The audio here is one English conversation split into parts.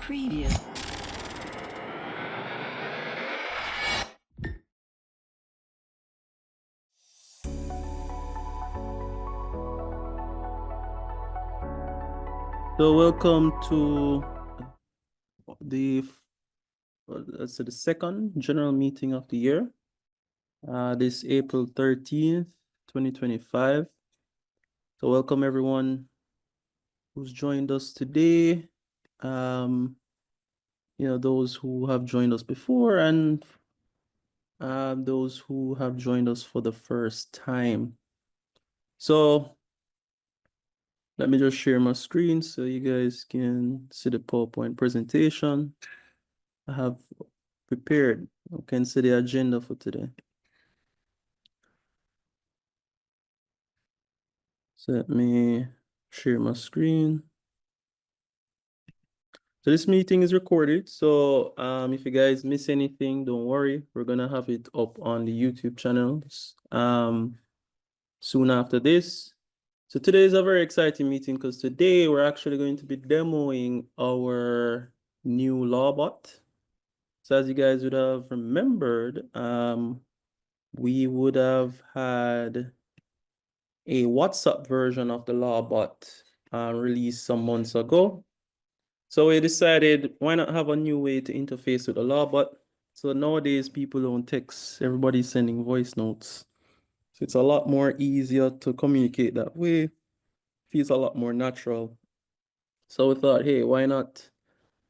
Preview. So welcome to the the second general meeting of the year. This April 13th, 2025. So welcome everyone who's joined us today. Those who have joined us before and those who have joined us for the first time. So let me just share my screen so you guys can see the PowerPoint presentation I have prepared. You can see the agenda for today. So let me share my screen. So this meeting is recorded. So if you guys miss anything, don't worry. We're gonna have it up on the YouTube channels soon after this. So today is a very exciting meeting because today we're actually going to be demoing our new LawBot. So as you guys would have remembered, we would have had a WhatsApp version of the LawBot released some months ago. So we decided, why not have a new way to interface with the LawBot? So nowadays people don't text, everybody's sending voice notes. So it's a lot more easier to communicate that way. Feels a lot more natural. So we thought, hey, why not?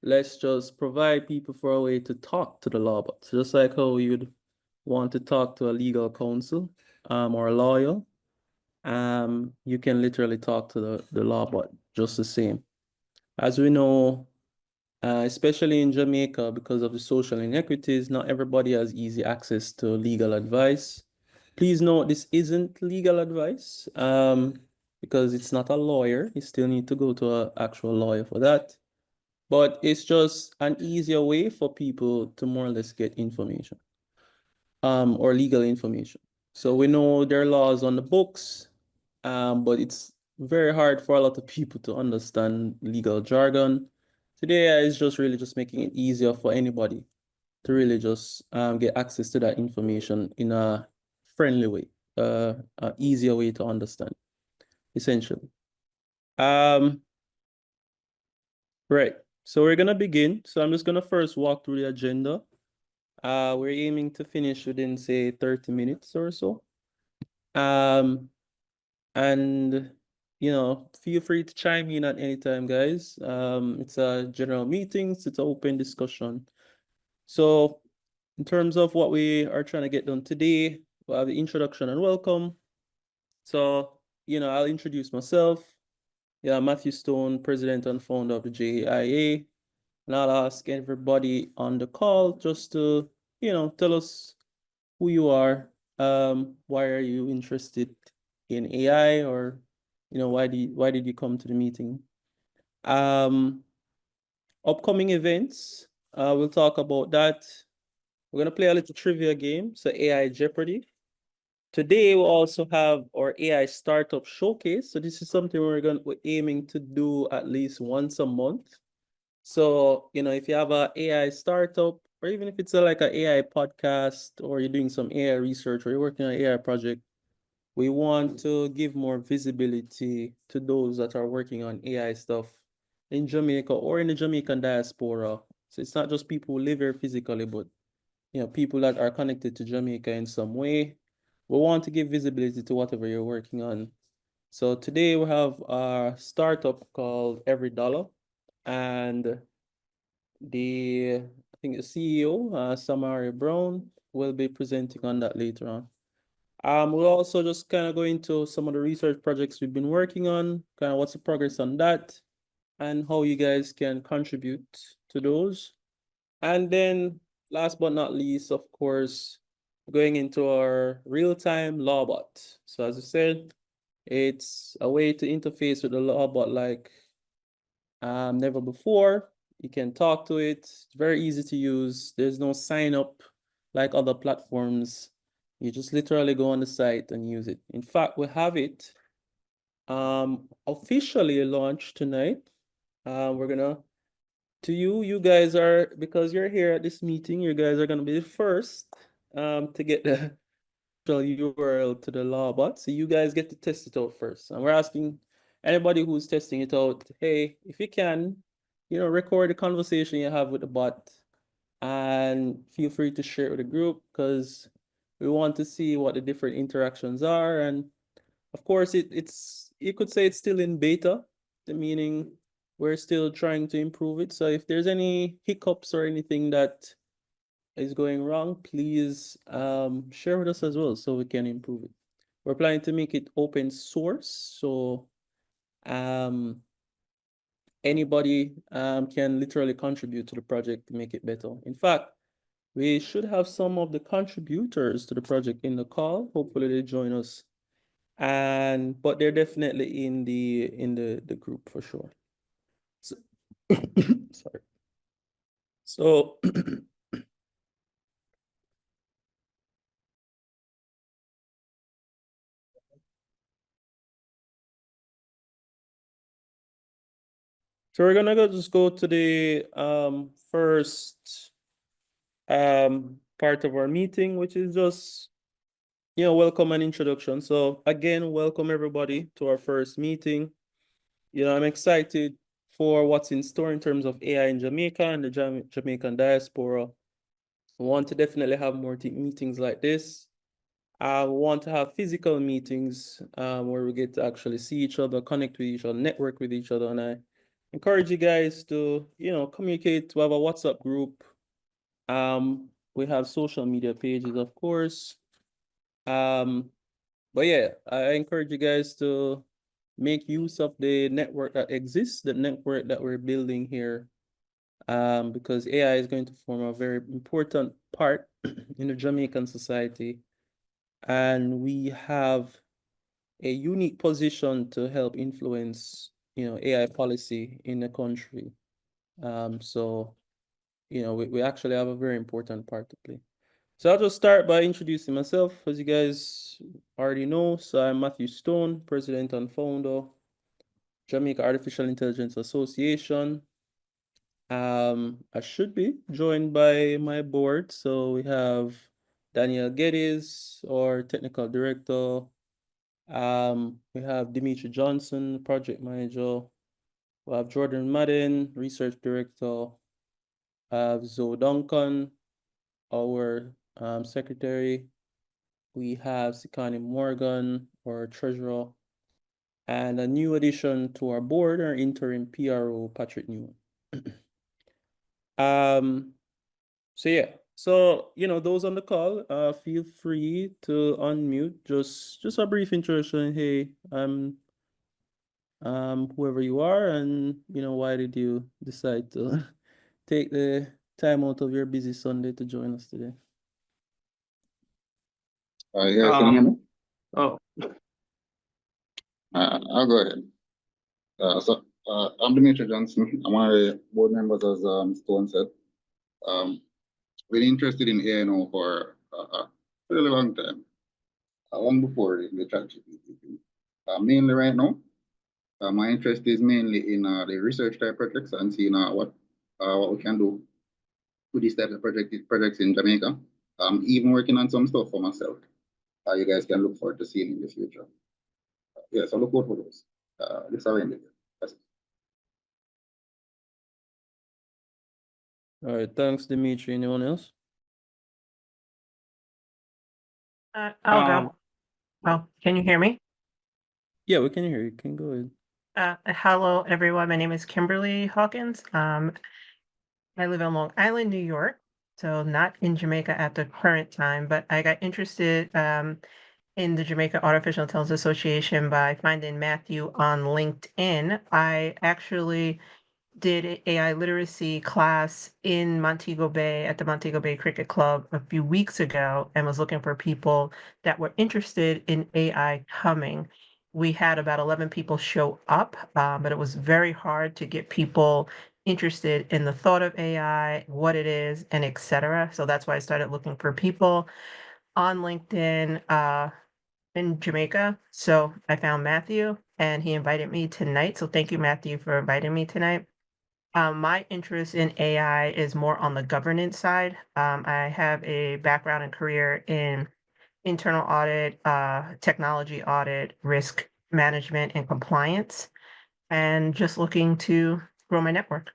Let's just provide people for a way to talk to the LawBot. So just like how you'd want to talk to a legal counsel or a lawyer, you can literally talk to the LawBot just the same. As we know, especially in Jamaica, because of the social inequities, not everybody has easy access to legal advice. Please note, this isn't legal advice because it's not a lawyer. You still need to go to an actual lawyer for that. But it's just an easier way for people to more or less get information or legal information. So we know there are laws on the books, but it's very hard for a lot of people to understand legal jargon. Today is just really just making it easier for anybody to really just get access to that information in a friendly way, an easier way to understand, essentially. Right, so we're gonna begin. So I'm just gonna first walk through the agenda. We're aiming to finish within, say, 30 minutes or so. And feel free to chime in at any time, guys. It's a general meeting, so it's an open discussion. So in terms of what we are trying to get done today, we'll have the introduction and welcome. So, I'll introduce myself. Yeah, Matthew Stone, president and founder of the JAIA. And I'll ask everybody on the call just to, tell us who you are. Why are you interested in AI, or why did you come to the meeting? Upcoming events, we'll talk about that. We're gonna play a little trivia game, so AI Jeopardy. Today we'll also have our AI startup showcase. So this is something we're aiming to do at least once a month. So if you have an AI startup, or even if it's like an AI podcast, or you're doing some AI research, or you're working on an AI project, we want to give more visibility to those that are working on AI stuff in Jamaica or in the Jamaican diaspora. So it's not just people who live here physically, but people that are connected to Jamaica in some way. We want to give visibility to whatever you're working on. So today we have a startup called EveryDolla, and I think the CEO, Samari Brown, will be presenting on that later on. We'll also just kind of go into some of the research projects we've been working on, kind of what's the progress on that, and how you guys can contribute to those. And then last but not least, of course, going into our real-time LawBot. So as I said, it's a way to interface with the LawBot like never before. You can talk to it. It's very easy to use. There's no sign up like other platforms. You just literally go on the site and use it. In fact, we have it officially launched tonight. We're gonna to you, you guys are, because you're here at this meeting, you guys are going to be the first to get the actual URL to the LawBot. So you guys get to test it out first. And we're asking anybody who's testing it out, hey, if you can, record the conversation you have with the bot and feel free to share it with the group because we want to see what the different interactions are. And of course, it's you could say it's still in beta, the meaning we're still trying to improve it. So if there's any hiccups or anything that is going wrong, please share with us as well so we can improve it. We're planning to make it open source, so anybody can literally contribute to the project to make it better. In fact, we should have some of the contributors to the project in the call. Hopefully they join us. But they're definitely in the group for sure. So, sorry. So so we're gonna just go to the first part of our meeting, which is just welcome and introduction. So again, welcome everybody to our first meeting. I'm excited for what's in store in terms of AI in Jamaica and the Jamaican diaspora. We want to definitely have more meetings like this. We want to have physical meetings where we get to actually see each other, connect with each other, network with each other. And I encourage you guys to, communicate. We have a WhatsApp group. We have social media pages, of course. But yeah, I encourage you guys to make use of the network that exists, the network that we're building here, because AI is going to form a very important part in the Jamaican society. And we have a unique position to help influence, AI policy in the country. So, we actually have a very important part to play. So I'll just start by introducing myself. As you guys already know, so I'm Matthew Stone, President and Founder, Jamaica Artificial Intelligence Association. I should be joined by my board. So we have Daniel Geddes, our Technical Director. We have Dimitri Johnson, Project Manager. We have Jordan Madden, Research Director. I have Zoe Duncan, our Secretary. We have Sikani Morgan, our Treasurer. And a new addition to our board, our interim PRO, Patrick Newman. So yeah, so those on the call, feel free to unmute. Just a brief introduction. Hey, I'm whoever you are, and why did you decide to take the time out of your busy Sunday to join us today? You guys can hear me? Oh, I'll go ahead. I'm Dimitri Johnson. I'm one of the board members, as Stone said. Really interested in AI now for a really long time. Long before the ChatGPT. Mainly right now, my interest is mainly in the research type projects and seeing what we can do with these types of projects in Jamaica. Even working on some stuff for myself. You guys can look forward to seeing in the future. Yeah, so look out for those. This are in it. all right. Thanks, Dimitri. Anyone else? I'll go. Oh, can you hear me? Yeah, we can hear you. Can go ahead. Hello, everyone. My name is Kimberly Hawkins. I live in Long Island, New York, so not in Jamaica at the current time, but I got interested in the Jamaica Artificial Intelligence Association by finding Matthew on LinkedIn. I actually did an AI literacy class in Montego Bay at the Montego Bay Cricket Club a few weeks ago and was looking for people that were interested in AI coming. We had about 11 people show up, but it was very hard to get people interested in the thought of AI, what it is, and et cetera. So that's why I started looking for people on LinkedIn in Jamaica. So I found Matthew and he invited me tonight. So thank you, Matthew, for inviting me tonight. My interest in AI is more on the governance side. I have a background and career in internal audit, technology audit, risk management, and compliance, and just looking to grow my network.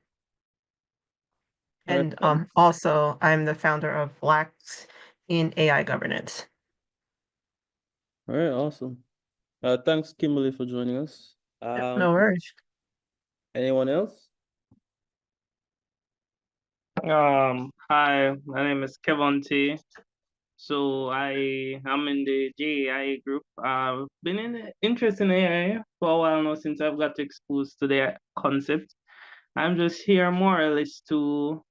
All right, And thanks. also, I'm the founder of Blacks in AI Governance. All right, awesome. Thanks, Kimberly, for joining us. No worries. Anyone else? Hi, my name is Kevin T. So I am in the JAIA group. I've been interested in AI for a while now since I've got exposed to the concept. I'm just here more or less to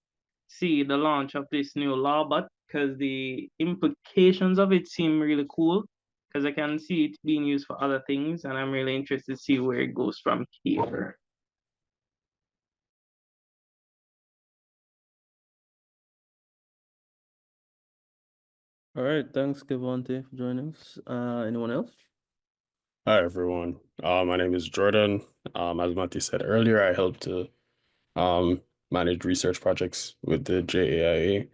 see the launch of this new LawBot because the implications of it seem really cool because I can see it being used for other things and I'm really interested to see where it goes from here. All right, thanks, Kevonte, for joining us. Anyone else? Hi everyone. My name is Jordan. As Mati said earlier, I help to manage research projects with the JAIA.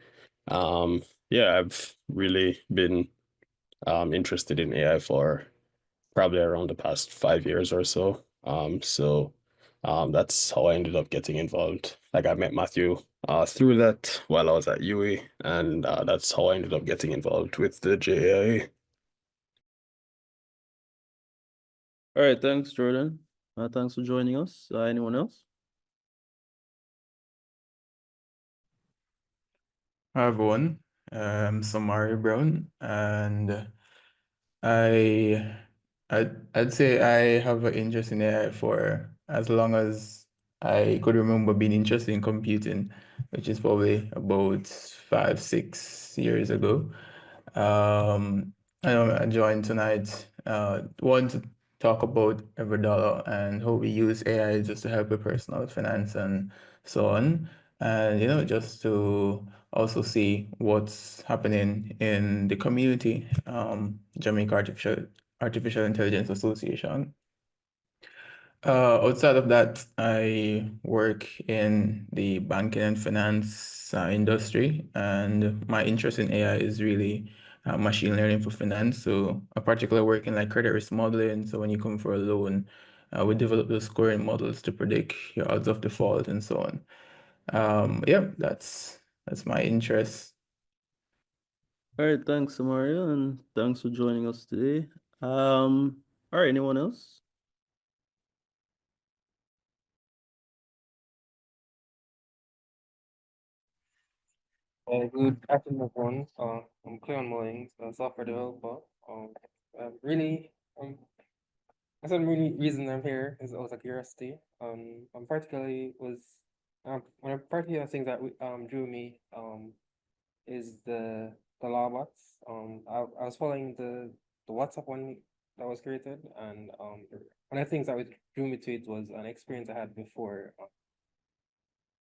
Yeah, I've really been interested in AI for probably around the past 5 years or so. That's how I ended up getting involved. Like I met Matthew through that while I was at UE, and that's how I ended up getting involved with the JAIA. All right, thanks, Jordan. Thanks for joining us. Anyone else? Hi everyone, Samari Brown, and I'd say I have an interest in AI for as long as I could remember being interested in computing, which is probably about 5, 6 years ago. I joined tonight. Want to talk about EveryDolla and how we use AI just to help with personal finance and so on, and just to also see what's happening in the community, Jamaica Artificial Intelligence Association. Outside of that, I work in the banking and finance industry, and my interest in AI is really machine learning for finance. So, I particularly work in like credit risk modeling. So, when you come for a loan, we develop those scoring models to predict your odds of default and so on. Yeah, that's my interest. All right, thanks, Samaria, and thanks for joining us today. All right, anyone else? Good afternoon, everyone. I'm Cleon Mullings, a software developer. Really, that's the really reason I'm here is out of curiosity. I'm particularly was one of particular things that drew me is the LawBots. I was following the WhatsApp one that was created, and one of the things that drew me to it was an experience I had before.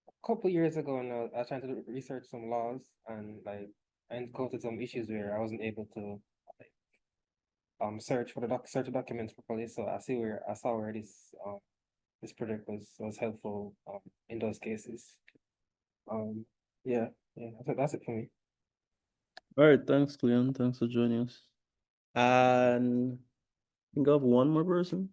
A couple years ago, and I was trying to research some laws, and like I encountered some issues where I wasn't able to like search the documents properly. So I saw where this project was helpful in those cases. Yeah, that's it for me. All right, thanks, Cleon. Thanks for joining us. And I think I have one more person.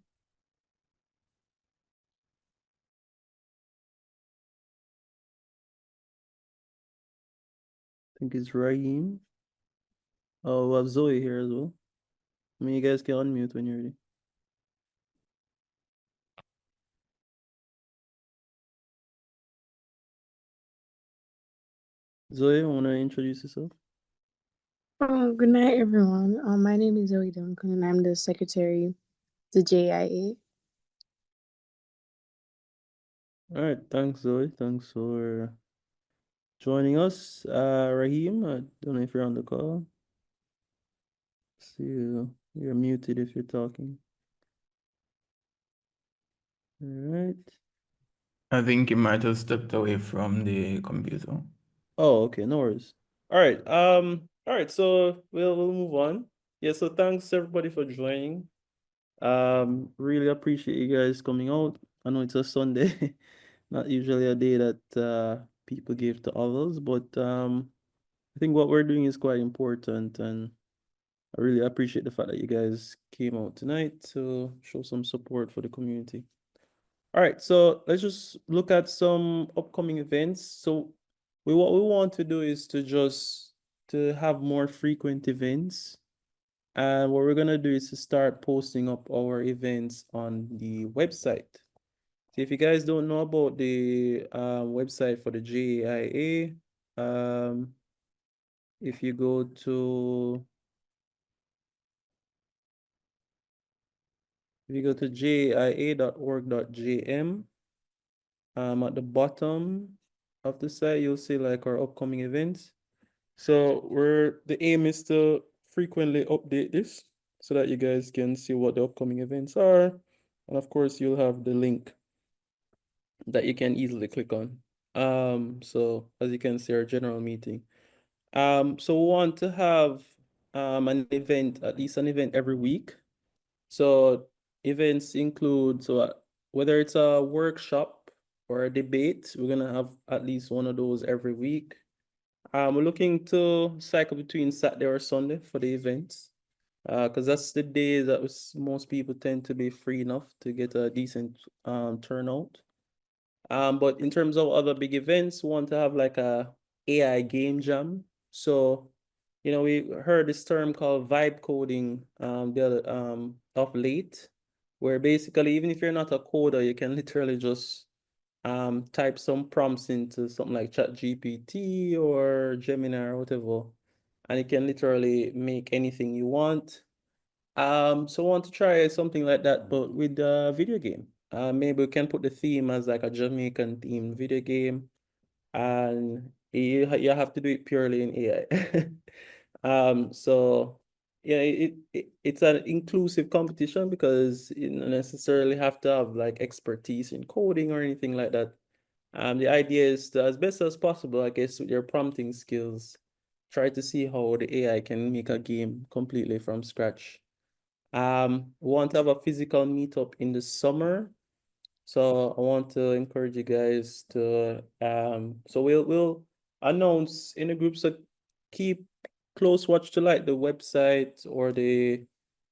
I think it's Raheem. Oh, we have Zoe here as well. I mean, you guys can unmute when you're ready. Zoe, want to introduce yourself? Good night, everyone. My name is Zoe Duncan, and I'm the secretary of the JIA. All right, thanks, Zoe. Thanks for joining us. Raheem, I don't know if you're on the call. See you. You're muted if you're talking. All right. I think you might have stepped away from the computer. Oh, okay, no worries. All right. All right, so we'll move on. Yeah, so thanks everybody for joining. Really appreciate you guys coming out. I know it's a Sunday. Not usually a day that people give to others, but I think what we're doing is quite important, and I really appreciate the fact that you guys came out tonight to show some support for the community. All right, so let's just look at some upcoming events. So what we want to do is to have more frequent events. And what we're gonna do is to start posting up our events on the website. So if you guys don't know about the website for the JAIA, if you go to jaia.org.jm, at the bottom of the site, you'll see like our upcoming events. So the aim is to frequently update this so that you guys can see what the upcoming events are. And of course, you'll have the link that you can easily click on. So as you can see, our general meeting. So we want to have an event, at least an event every week. So events include, whether it's a workshop or a debate, we're gonna have at least one of those every week. We're looking to cycle between Saturday or Sunday for the events, because that's the day that most people tend to be free enough to get a decent turnout. But in terms of other big events, we want to have like a AI game jam. So, we heard this term called vibe coding of late, where basically even if you're not a coder, you can literally just type some prompts into something like ChatGPT or Gemini or whatever, and you can literally make anything you want. So I want to try something like that, but with a video game. Maybe we can put the theme as like a Jamaican themed video game, and you have to do it purely in AI. So yeah, it's an inclusive competition because you don't necessarily have to have like expertise in coding or anything like that. The idea is to, as best as possible, I guess, with your prompting skills, try to see how the AI can make a game completely from scratch. We want to have a physical meetup in the summer. So I want to encourage you guys to so we'll announce in the group, so keep close watch to like the website or the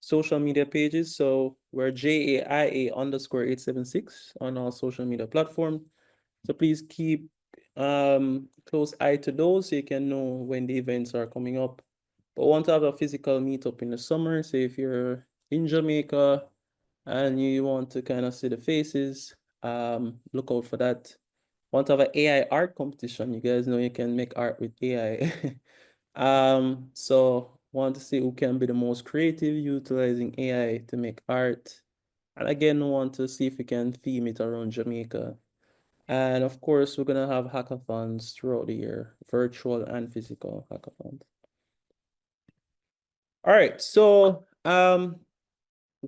social media pages. So we're JAIA_876 on our social media platform. So please keep close eye to those so you can know when the events are coming up. But I want to have a physical meetup in the summer. So if you're in Jamaica and you want to kind of see the faces, look out for that. Want to have an AI art competition. You guys know you can make art with AI. So want to see who can be the most creative utilizing AI to make art. And again, want to see if we can theme it around Jamaica. And of course, we're gonna have hackathons throughout the year, virtual and physical hackathons. All right, so we'll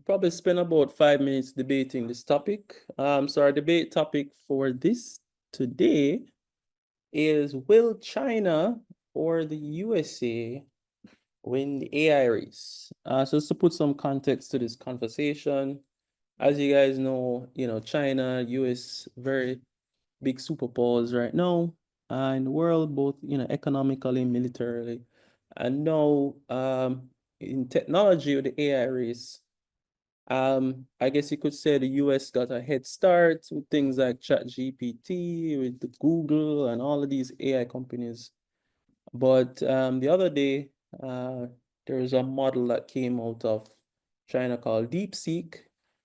probably spend about 5 minutes debating this topic. So our debate topic for this today is, will China or the USA win the AI race? So just to put some context to this conversation, as you guys know, China, US, very big superpowers right now in the world, both economically, militarily, and now in technology with the AI race. I guess you could say the US got a head start with things like ChatGPT, with the Google and all of these AI companies. But the other day, there was a model that came out of China called DeepSeek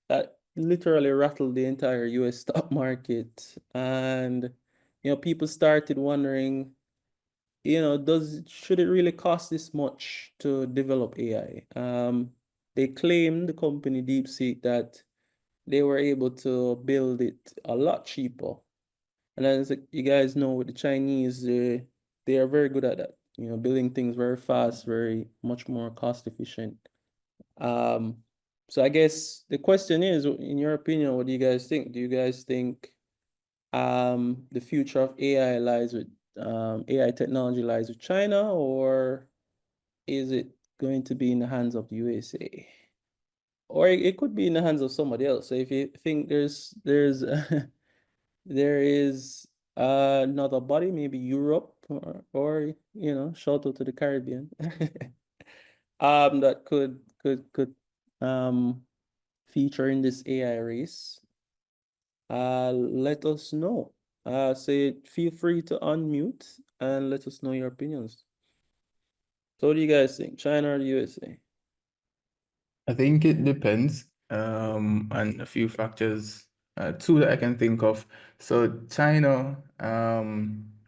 that literally rattled the entire US stock market. And, people started wondering, should it really cost this much to develop AI? They claimed, the company DeepSeek, that they were able to build it a lot cheaper. And as you guys know, with the Chinese, they are very good at that, building things very fast, very much more cost efficient. So I guess the question is, in your opinion, what do you guys think? Do you guys think the future of AI lies with AI technology lies with China, or is it going to be in the hands of the USA? Or it could be in the hands of somebody else. So if you think there's there is another body, maybe Europe or shout out to the Caribbean, that could feature in this AI race. Let us know. Feel free to unmute and let us know your opinions. So what do you guys think, China or the USA? I think it depends on a few factors. Two that I can think of. So China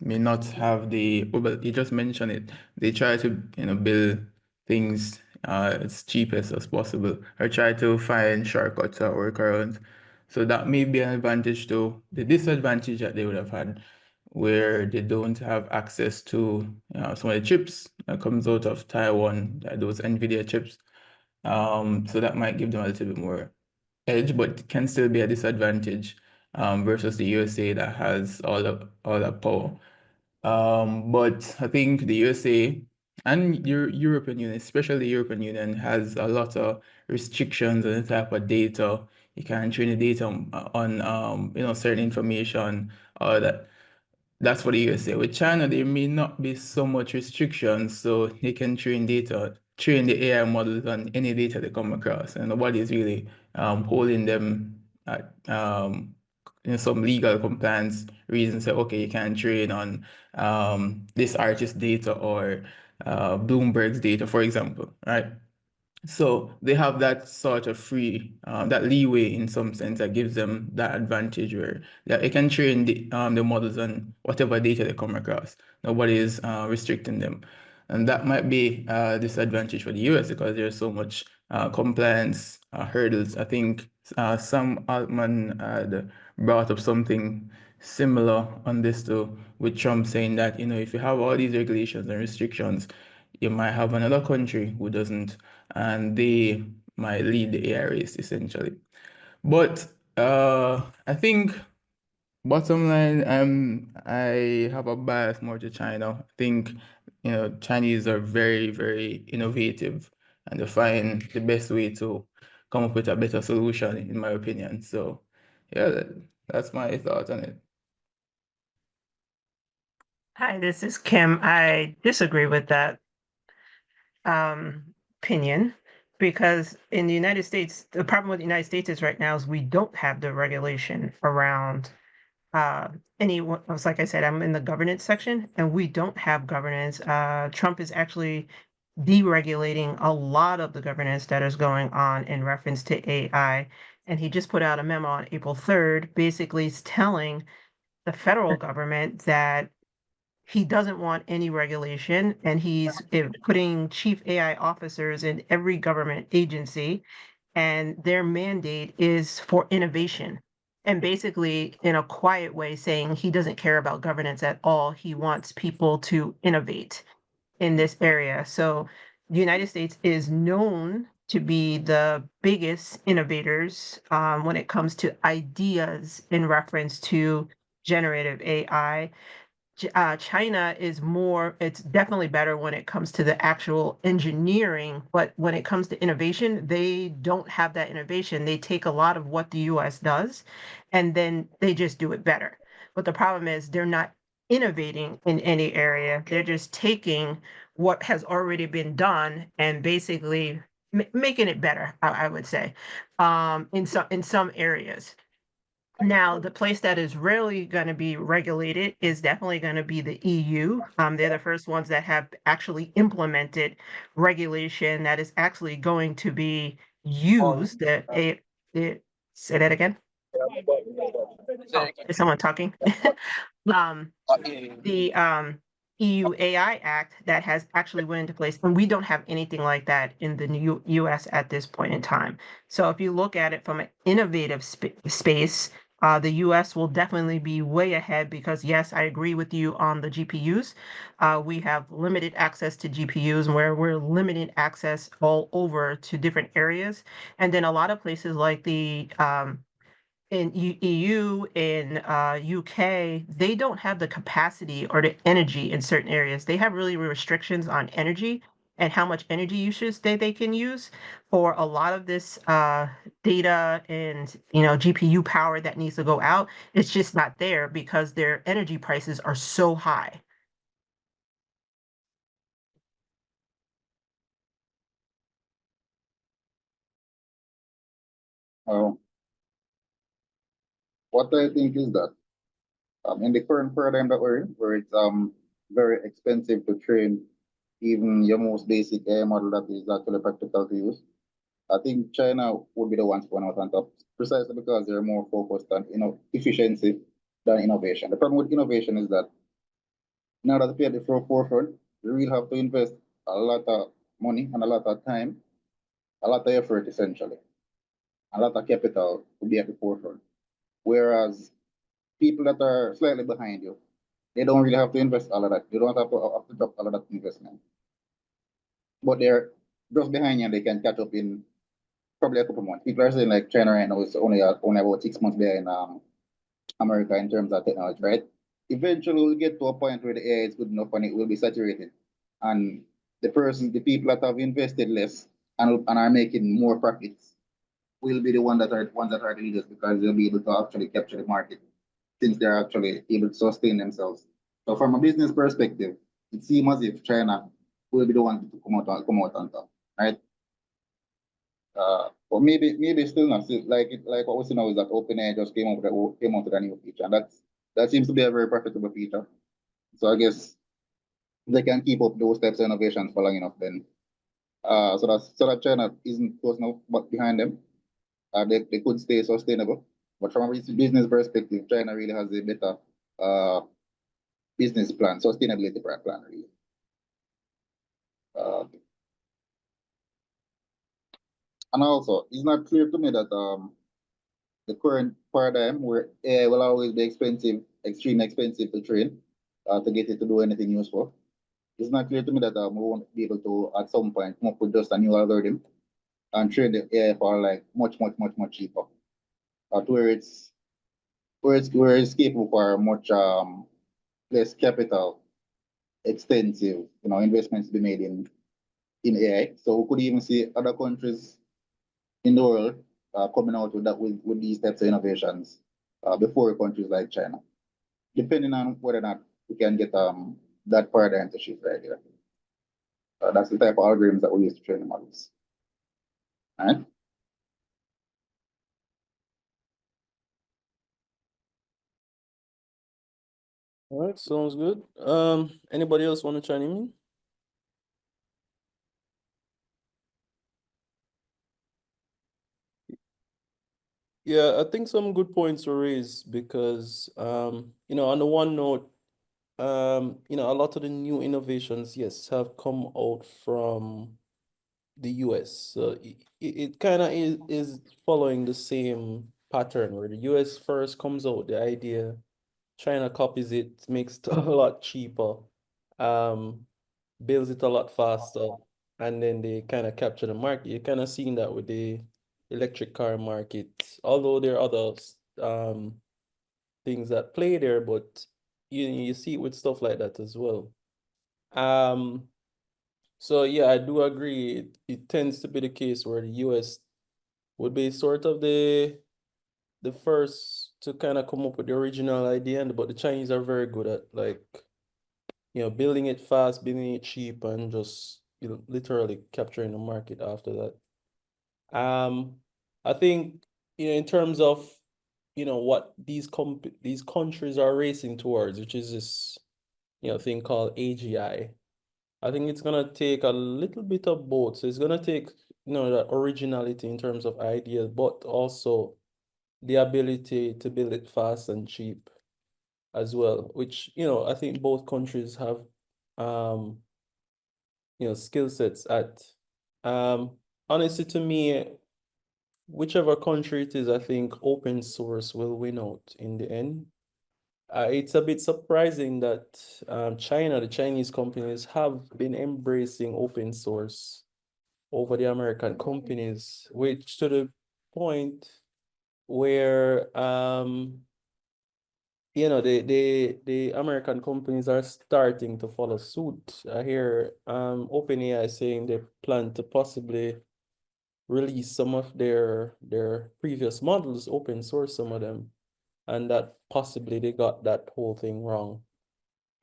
may not have well, you just mentioned it. They try to build things as cheapest as possible, or try to find shortcuts or workarounds. So that may be an advantage to the disadvantage that they would have had, where they don't have access to some of the chips that comes out of Taiwan, those NVIDIA chips. So that might give them a little bit more edge, but can still be a disadvantage versus the USA that has all that power. But I think the USA and European Union, especially the European Union, has a lot of restrictions on the type of data. You can't train the data on certain information or that. That's for the USA. With China, there may not be so much restrictions, so they can train the AI models on any data they come across, and nobody is really holding them at some legal compliance reasons. Say, okay, you can't train on this artist data or Bloomberg's data, for example, right? So they have that sort of that leeway in some sense that gives them that advantage where they can train the models on whatever data they come across. Nobody is restricting them. And that might be a disadvantage for the US because there's so much compliance hurdles. I think Sam Altman had brought up something similar on this too, with Trump saying that, if you have all these regulations and restrictions, you might have another country who doesn't, and they might lead the AI race essentially. But I think bottom line, I have a bias more to China. I think Chinese are very, very innovative and they find the best way to come up with a better solution, in my opinion. So yeah, that's my thought on it. Hi, this is Kim. I disagree with that opinion because in the United States, the problem with the United States is right now is we don't have the regulation around like I said, I'm in the governance section and we don't have governance. Trump is actually deregulating a lot of the governance that is going on in reference to AI. And he just put out a memo on April 3rd, basically telling the federal government that he doesn't want any regulation and he's putting chief AI officers in every government agency and their mandate is for innovation. And basically, in a quiet way, saying he doesn't care about governance at all. He wants people to innovate in this area. So the United States is known to be the biggest innovators when it comes to ideas in reference to generative AI. China is it's definitely better when it comes to the actual engineering, but when it comes to innovation, they don't have that innovation. They take a lot of what the US does and then they just do it better. But the problem is they're not innovating in any area. They're just taking what has already been done and basically making it better, I would say, in some areas. Now, the place that is really going to be regulated is definitely going to be the EU. They're the first ones that have actually implemented regulation that is actually going to be used. Say that again. Oh, is someone talking? The EU AI Act that has actually went into place, and we don't have anything like that in the new US at this point in time. So if you look at it from an innovative space, the US will definitely be way ahead because yes, I agree with you on the GPUs. We have limited access to GPUs where we're limited access all over to different areas. And then a lot of places like the in EU, in UK, they don't have the capacity or the energy in certain areas. They have really restrictions on energy. and how much energy usage they can use for a lot of this data and GPU power that needs to go out. It's just not there because their energy prices are so high. What I think is that in the current paradigm that we're in, where it's very expensive to train even your most basic AI model that is actually practical to use, I think China would be the ones going out on top, precisely because they're more focused on efficiency than innovation. The problem with innovation is that in order to be at the forefront, you really have to invest a lot of money and a lot of time, a lot of effort essentially, a lot of capital to be at the forefront. Whereas people that are slightly behind you, they don't really have to invest all of that. They don't have to drop all of that investment. But they're just behind you and they can catch up in probably a couple months. People are saying like China right now is only about 6 months behind America in terms of technology, right? Eventually we'll get to a point where the AI is good enough and it will be saturated. And the people that have invested less and are making more profits will be the ones that are the leaders because they'll be able to actually capture the market since they're actually able to sustain themselves. So from a business perspective, it seems as if China will be the one to come out on top, right? But maybe still not. Still, like what we see now is that OpenAI just came out with a new feature, and that seems to be a very profitable feature. So I guess if they can keep up those types of innovations for long enough, then so that China isn't close enough but behind them, they could stay sustainable. But from a business perspective, China really has a better business plan, sustainability plan, really. And also, it's not clear to me that the current paradigm where AI will always be expensive, extremely expensive to train, to get it to do anything useful. It's not clear to me that we won't be able to, at some point, come up with just a new algorithm and train the AI for like much cheaper. To where it's capable for much less capital extensive, investments to be made in AI. So we could even see other countries in the world coming out with these types of innovations before countries like China, depending on whether or not we can get that paradigm to shift right here. That's the type of algorithms that we use to train the models. All right. All right, sounds good. Anybody else want to chime in? Yeah, I think some good points were raised because, on the one note, a lot of the new innovations, yes, have come out from the US. So it kind of is following the same pattern where the US first comes out, the idea, China copies it, makes it a lot cheaper, builds it a lot faster, and then they kind of capture the market. You're kind of seeing that with the electric car market, although there are other things that play there, but you see it with stuff like that as well. So yeah, I do agree. It tends to be the case where the US would be sort of the first to kind of come up with the original idea, but the Chinese are very good at building it fast, building it cheap, and just literally capturing the market after that. I think in terms of what these countries are racing towards, which is this thing called AGI. I think it's gonna take a little bit of both. So it's gonna take that originality in terms of ideas, but also the ability to build it fast and cheap as well, which I think both countries have skill sets at. Honestly, to me, whichever country it is, I think open source will win out in the end. It's a bit surprising that the Chinese companies have been embracing open source over the American companies, which to the point where you know, the American companies are starting to follow suit. I hear OpenAI saying they plan to possibly release some of their previous models, open source some of them, and that possibly they got that whole thing wrong.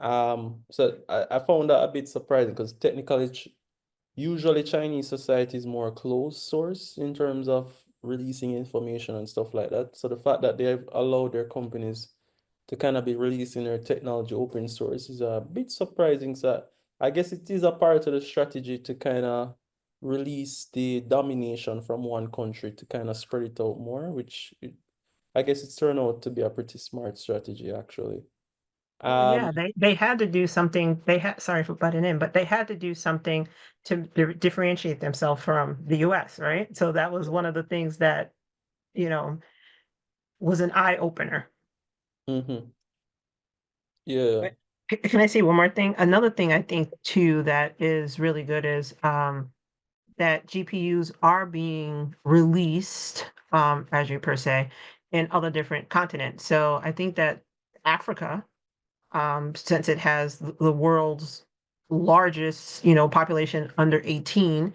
So I found that a bit surprising because technically usually Chinese society is more closed source in terms of releasing information and stuff like that. So the fact that they've allowed their companies to kind of be releasing their technology open source is a bit surprising. So I guess it is a part of the strategy to kind of release the domination from one country to kind of spread it out more, which I guess it's turned out to be a pretty smart strategy actually. Well, yeah, they had to do something. They had, sorry for butting in, but they had to do something to differentiate themselves from the US, right? So that was one of the things that, you know, was an eye opener. Mm-hmm. Yeah. But can I say one more thing? Another thing I think too that is really good is that GPUs are being released, as you per se, in other different continents. So I think that Africa, since it has the world's largest, you know, population under 18,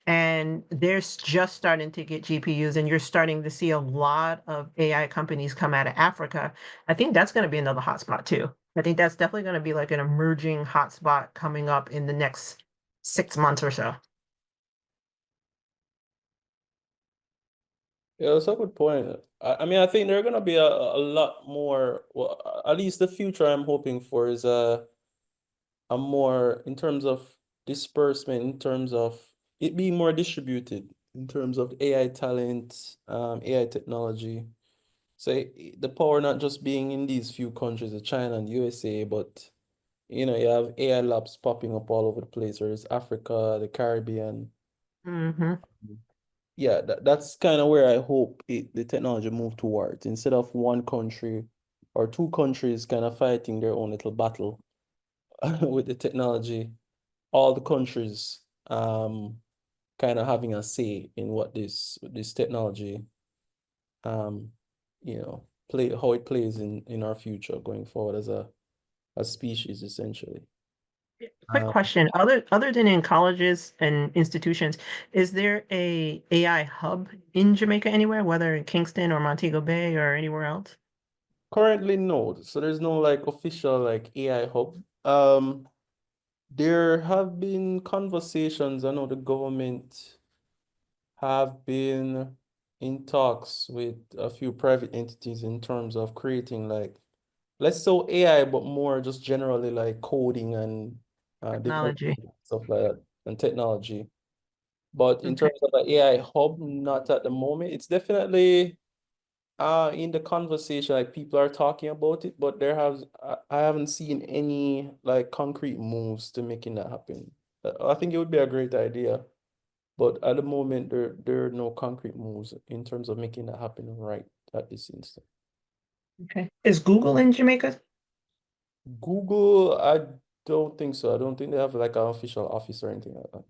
and they're just starting to get GPUs, and you're starting to see a lot of AI companies come out of Africa. I think that's going to be another hotspot too. I think that's definitely going to be like an emerging hotspot coming up in the next 6 months or so. Yeah, that's a good point. I mean, I think there are gonna be a lot more. Well, at least the future I'm hoping for is a more in terms of disbursement, in terms of it being more distributed, in terms of AI talent, AI technology. So the power not just being in these few countries, China and USA, but you know, you have AI labs popping up all over the place. There's Africa, the Caribbean. Mm-hmm. Yeah, that's kind of where I hope the technology move towards. Instead of one country or two countries kind of fighting their own little battle with the technology, all the countries kind of having a say in what this technology um you know play how it plays in our future going forward as a species essentially. Quick question. Other than in colleges and institutions, is there a AI hub in Jamaica anywhere, whether in Kingston or Montego Bay or anywhere else? Currently, no. So there's no like official like AI hub. There have been conversations. I know the government have been in talks with a few private entities in terms of creating like less so AI, but more just generally like coding and development Technology. stuff like that and technology. But in Okay. terms of the AI hub, not at the moment. It's definitely in the conversation, like people are talking about it, but I haven't seen any like concrete moves to making that happen. I think it would be a great idea, but at the moment there are no concrete moves in terms of making that happen right at this instant. Okay. Is Google in Jamaica? Google, I don't think so. I don't think they have like an official office or anything like that.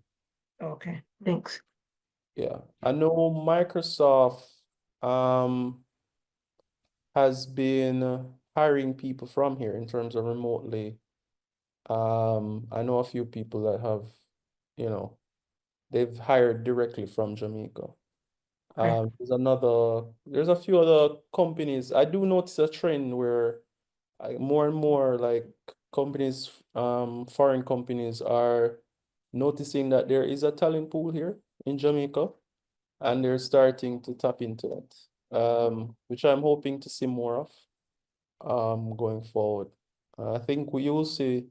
Okay. Thanks. Yeah. I know Microsoft has been hiring people from here in terms of remotely. I know a few people that have, you know, they've hired directly from Jamaica. Okay. There's a few other companies. I do notice a trend where more and more like companies, foreign companies are noticing that there is a talent pool here in Jamaica and they're starting to tap into it, which I'm hoping to see more of going forward. I think we will see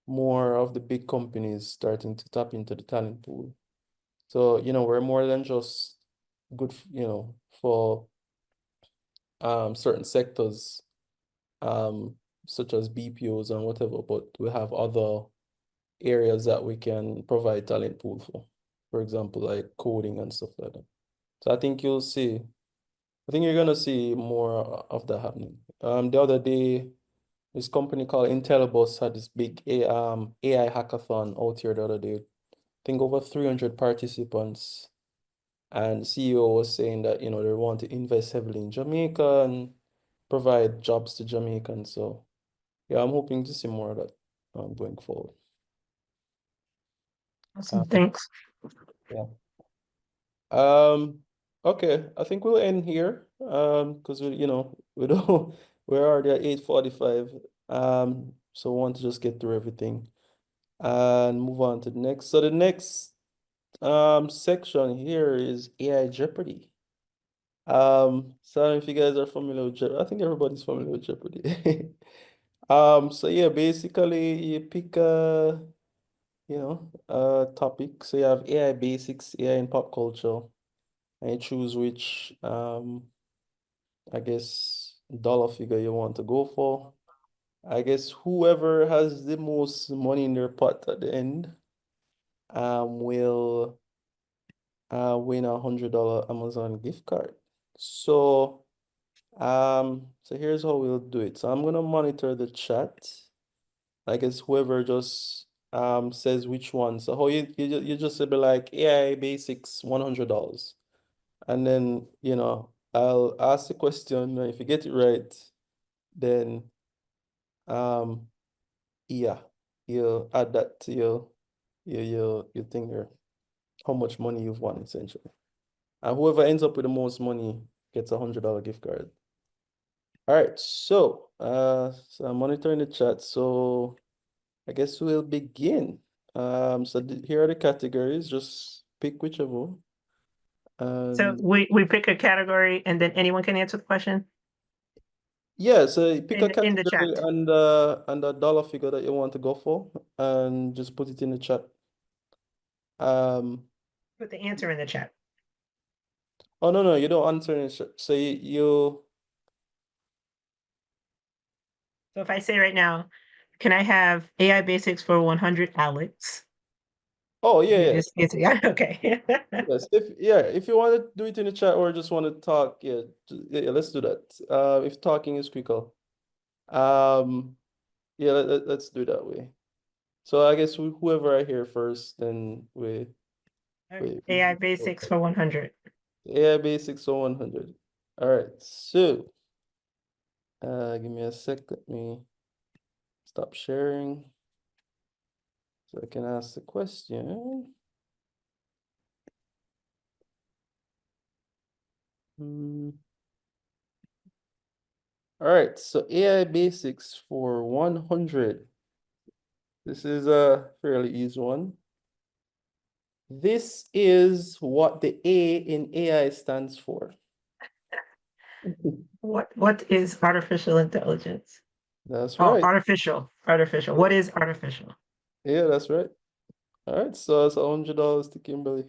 more of the big companies starting to tap into the talent pool. So, you know, we're more than just good, you know, for certain sectors, such as BPOs and whatever, but we have other areas that we can provide talent pool for example, like coding and stuff like that. So I think you're gonna see more of that happening. The other day, this company called Intelibus had this big AI hackathon out here the other day. I think over 300 participants. And the CEO was saying that, you know, they want to invest heavily in Jamaica and provide jobs to Jamaicans. So yeah, I'm hoping to see more of that going forward. Awesome, thanks. Yeah. Okay, I think we'll end here. Because we don't we're already at 8:45. So we want to just get through everything and move on to the next. So the next section here is AI Jeopardy. So I don't know if you guys are familiar with Jeopardy. I think everybody's familiar with Jeopardy. So yeah, basically you pick a topic. So you have AI basics, AI in pop culture, and you choose which I guess dollar figure you want to go for. I guess whoever has the most money in their pot at the end will win $100 Amazon gift card. So here's how we'll do it. So I'm gonna monitor the chat. I guess whoever just says which one. So how you just be like AI basics $100. And then I'll ask the question, and if you get it right, then yeah, you'll add that to your thing here, how much money you've won essentially. And whoever ends up with the most money gets $100 gift card. All right, so I'm monitoring the chat. So I guess we'll begin. So here are the categories. Just pick whichever. So we pick a category and then anyone can answer the question Yeah, so you pick a in the category chat. and a dollar figure that you want to go for, and just put it in the chat. Put the answer in the chat. Oh no, you don't answer in the chat. So you So if I say right now, can I have AI basics for 100 Alex? Oh You yeah. just answer, yeah, okay. Yes, if you want to do it in the chat or just want to talk, yeah, let's do that. If talking is quicker. Yeah, let's do it that way. So I guess whoever I hear first, then we AI basics for 100. AI basics for 100. All right, so give me a sec. Let me stop sharing so I can ask the question. All right, so AI basics for 100. This is a fairly easy one. This is what the A in AI stands for. What is artificial intelligence? That's Oh, right. artificial. What is artificial? Yeah, that's right. All right, so it's $100 to Kimberly.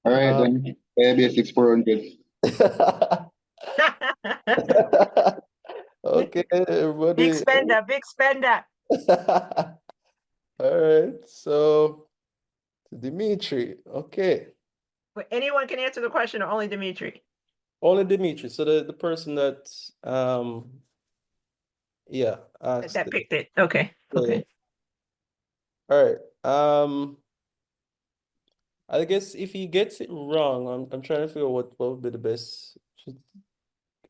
All right, then. AI basics 400. Okay, everybody. Big spender. All right, so Dimitri. Okay. But anyone can answer the question, or only Dimitri? Only Dimitri. So the person that asked That it. picked it. Okay. Yeah. Okay. All right. I guess if he gets it wrong, I'm trying to figure what would be the best.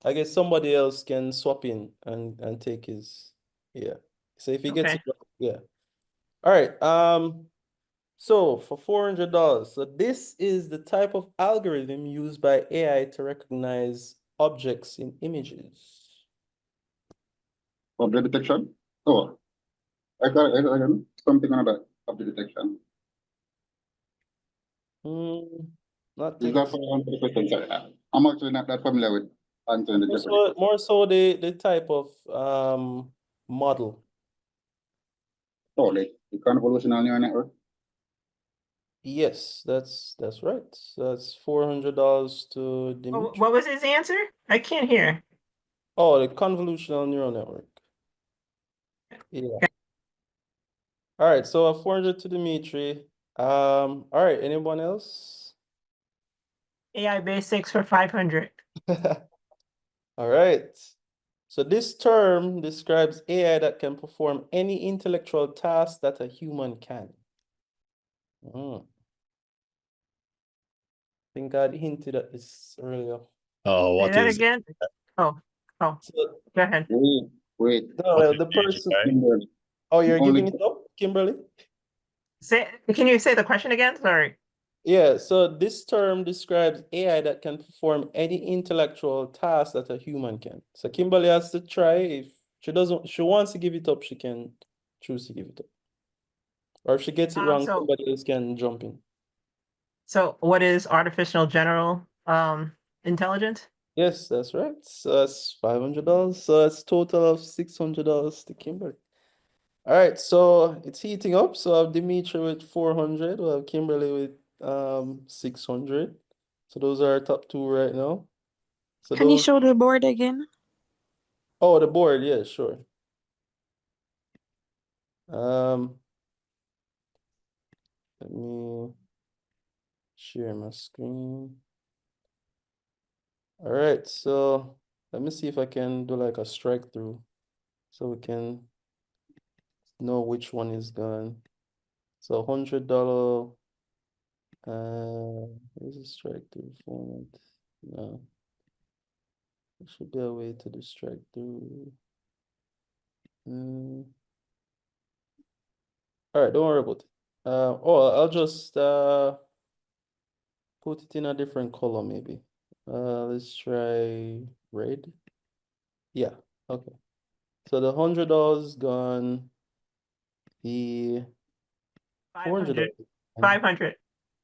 I guess somebody else can swap in and take his, yeah. So if he gets it wrong, yeah. All right. So for $400, so this is the type of algorithm used by AI to recognize objects in images. Object detection? Oh, I got something on about object detection. Not Is that for 100%? Sorry, I'm actually not that familiar with answering the Jeopardy. more so the type of model. Oh, like the convolutional neural network? Yes, that's right. So that's $400 to Dimitri. What was his answer? I can't hear. Oh, the convolutional neural network. Yeah. All right, so 400 to Dimitri. All right, anyone else? AI basics for 500. All right. So this term describes AI that can perform any intellectual task that a human can. I think I hinted at this earlier. What Say that is again? Oh, Oh, So, go ahead. Wait. no, the person. Kimberly, Oh, you're only giving it up, Kimberly? Can you say the question again? Sorry. Yeah, so this term describes AI that can perform any intellectual task that a human can. So Kimberly has to try. If she wants to give it up, she can choose to give it up. Or if she gets it wrong, So somebody else can jump in. what is artificial general intelligence? Yes, that's right. So that's $500. So that's total of $600 to Kimberly. All right, so it's heating up. So I have Dimitri with 400. We'll have Kimberly with 600. So those are our top two right now. So Can you those. show the board again? Oh, the board, yeah, sure. Let me share my screen. All right, so let me see if I can do like a strike through so we can know which one is gone. So $100, here's a strike through format. No, there should be a way to do strike through. All right, don't worry about it. I'll just put it in a different color maybe. Let's try red. Yeah, okay. So the $100 gone. The 500. $400. 500.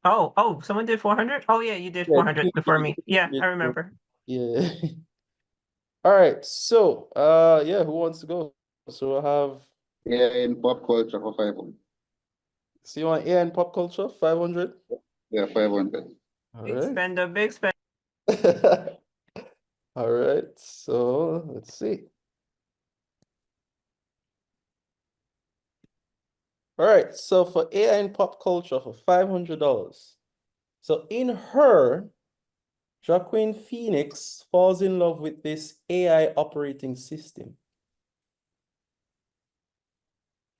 Oh, someone did 400? Oh, yeah, you did Yeah, 400 before me. Yeah, I yeah. remember. Yeah. All right. So, yeah, who wants to go? So I have. AI in pop culture for 500. So you want AI and pop culture, 500? Yeah, 500. All Big right. spender, big spender. All right. So let's see. All right. So for AI and pop culture for $500. So in Her, Joaquin Phoenix falls in love with this AI operating system.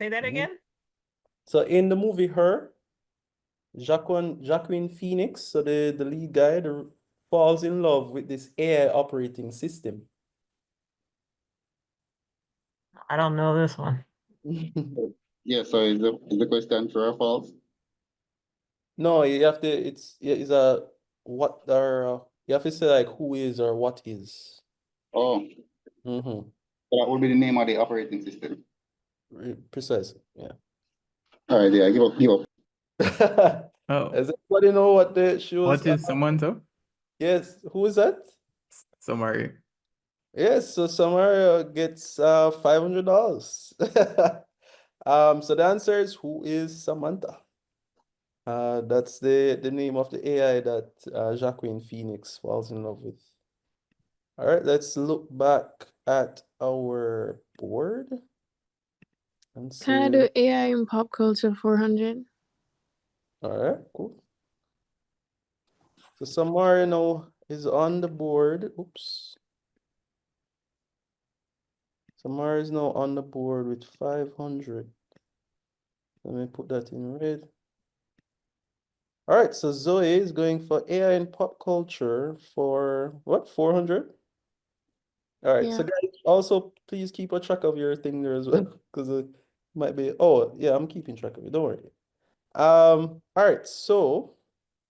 Say that again? So in the movie Her, Joaquin Phoenix, so the lead guy, falls in love with this AI operating system. I don't know this one. Yeah, so is the question true or false? No, you have to, it's a what are you have to say like who is or what is. Oh, Mm-hmm. so that would be the name of the operating system. Precisely, yeah. All right, yeah, give up. Oh, Does anybody know what she was? what is Samantha? Yes, who is that? Summary. Yes, so Samara gets $500. So the answer is who is Samantha? That's the name of the AI that Joaquin Phoenix falls in love with. All right, let's look back at our board and Can I see. do AI in pop culture 400? All right, cool. So Samara now is on the board. Oops. Samara is now on the board with 500. Let me put that in red. All right, so Zoe is going for AI and pop culture for what, 400? All right, so Yeah. guys, also please keep a track of your thing there as well, because it might be, oh yeah, I'm keeping track of it, don't worry. All right, so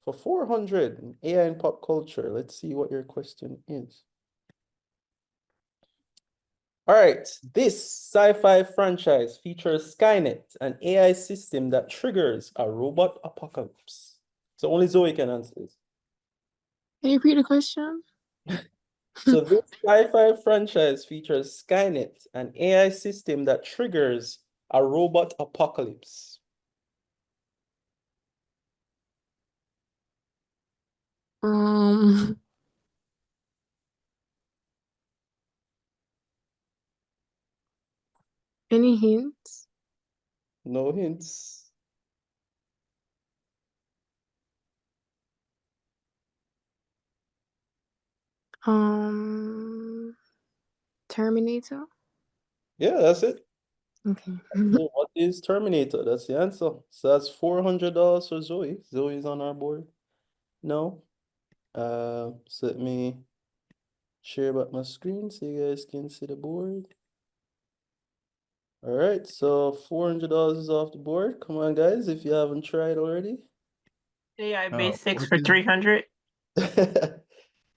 for 400 AI and pop culture, let's see what your question is. All right, this sci-fi franchise features Skynet, an AI system that triggers a robot apocalypse. So only Zoe can answer this. Can you repeat the question? So this sci-fi franchise features Skynet, an AI system that triggers a robot apocalypse. Any hints? No hints. Terminator? Yeah, that's it. Okay. So what is Terminator? That's the answer. So that's $400 for Zoe. Zoe's on our board. No. So let me share back my screen so you guys can see the board. All right, so $400 is off the board. Come on, guys, if you haven't tried already. AI Oh, basics what for is- 300.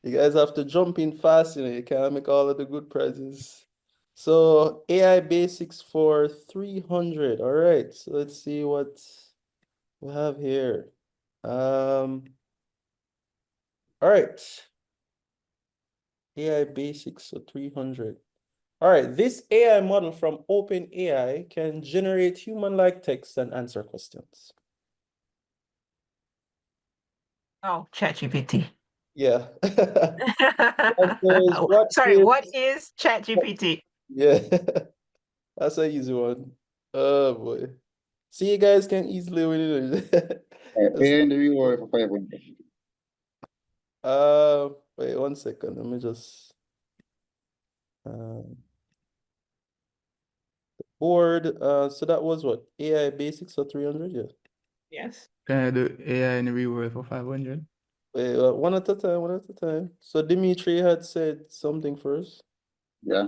You guys have to jump in fast, you know, you can't make all of the good prizes. So AI basics for 300. All right, so let's see what we have here. All right. AI basics for 300. All right, this AI model from OpenAI can generate human-like text and answer questions. Oh, ChatGPT. Yeah. What Sorry, is, what is ChatGPT? yeah, that's an easy one. Oh boy. See, you guys can easily win it. And the reward for 500. Wait 1 second. Let me just board. So that was what? AI basics for 300, yeah. Yes. Can I do AI in the real world for 500? Wait, one at a time, one at a time. So Dimitri had said something first. Yeah.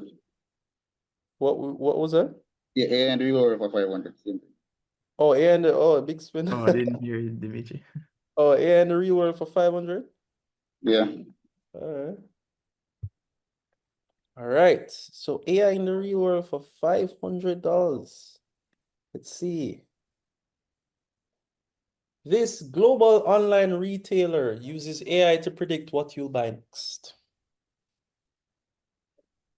What was that? Yeah, and the reward for 500. Same thing. Oh, and a big spin. Oh, I didn't hear you, Dimitri. Oh, and the reward for 500. Yeah. All right. All right. So AI in the real world for $500. Let's see. This global online retailer uses AI to predict what you'll buy next.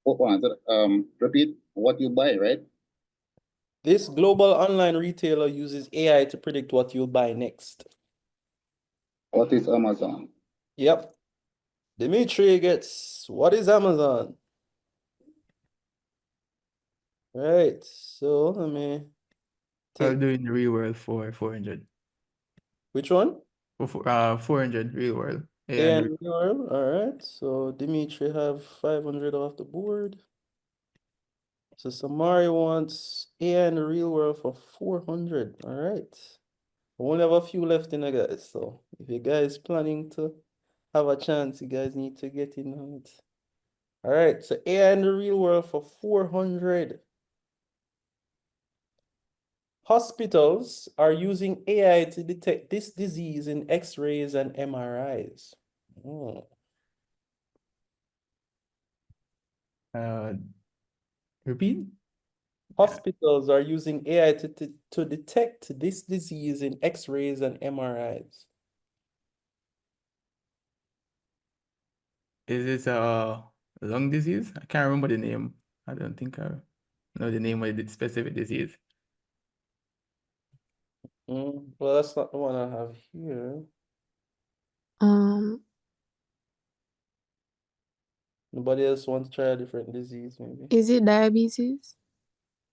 Repeat what you buy, right? This global online retailer uses AI to predict what you'll buy next. What is Amazon? Yep. Dimitri gets, what is Amazon? Right. So let me I'll take, do in the real world for 400. which one? For 400 real world. AI in the And URL. All right. So Dimitri have 500 off the board. So Samari wants AI in the real world for 400. All right. We only have a few left in the guys. So if you guys planning to have a chance, you guys need to get in on it. All right. So AI in the real world for 400. Hospitals are using AI to detect this disease in X-rays and MRIs. Oh. Repeat? Hospitals are using AI to detect this disease in X-rays and MRIs. Is it a lung disease? I can't remember the name. I don't think I know the name of the specific disease. Well, that's not the one I have here. Um, Nobody else wants to try a different disease, maybe. is it diabetes?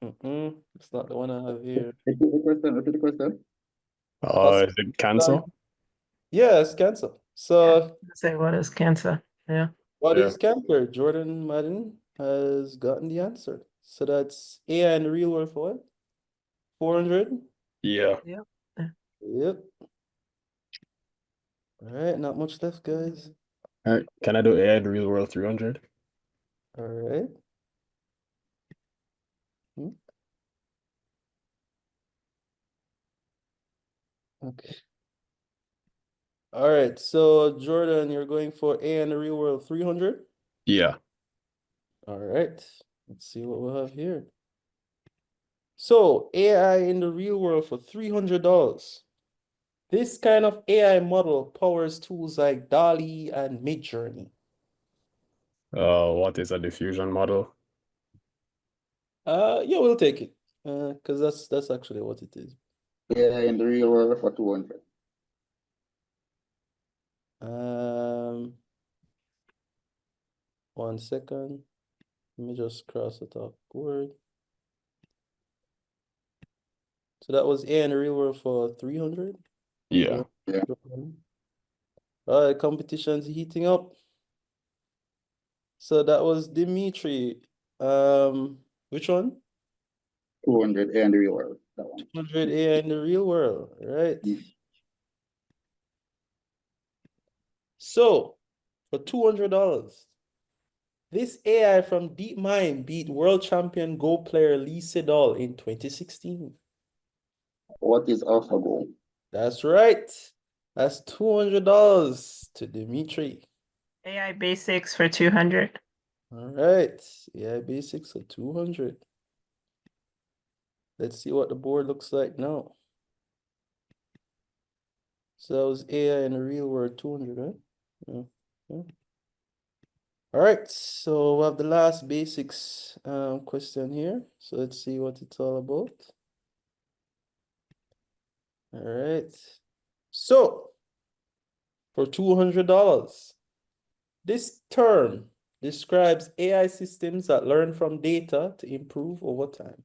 It's not the one I have here. Repeat the question. Repeat the question. Is it cancer? Yeah, it's cancer. So Say what is cancer? Yeah. what Yeah. is cancer? Jordan Madden has gotten the answer. So that's AI in the real world for what? 400? Yeah. Yep. Yep. All right, not much left, guys. All right. Can I do AI in the real world 300? All right. Okay. All right, so Jordan, you're going for AI in the real world 300? Yeah. All right, let's see what we'll have here. So AI in the real world for $300. This kind of AI model powers tools like DALL-E and Midjourney. What is a diffusion model? Yeah, we'll take it. Because that's actually what it is. Yeah, in the real world for 200. Um, 1 second. Let me just cross it off board. So that was AI in the real world for 300. Yeah. Yeah. All right, competition's heating up. So that was Dimitri. Which one? 200 and the real world. That one. 200 AI in the real world, right? So for $200, This AI from DeepMind beat world champion Go player Lee Sedol in 2016. What is AlphaGo? That's right. That's $200 to Dimitri. AI basics for 200. All right. AI basics are 200. Let's see what the board looks like now. So that was AI in the real world 200, right? Yeah. Yeah. All right, so we have the last basics question here. So let's see what it's all about. All right. So for $200, this term describes AI systems that learn from data to improve over time.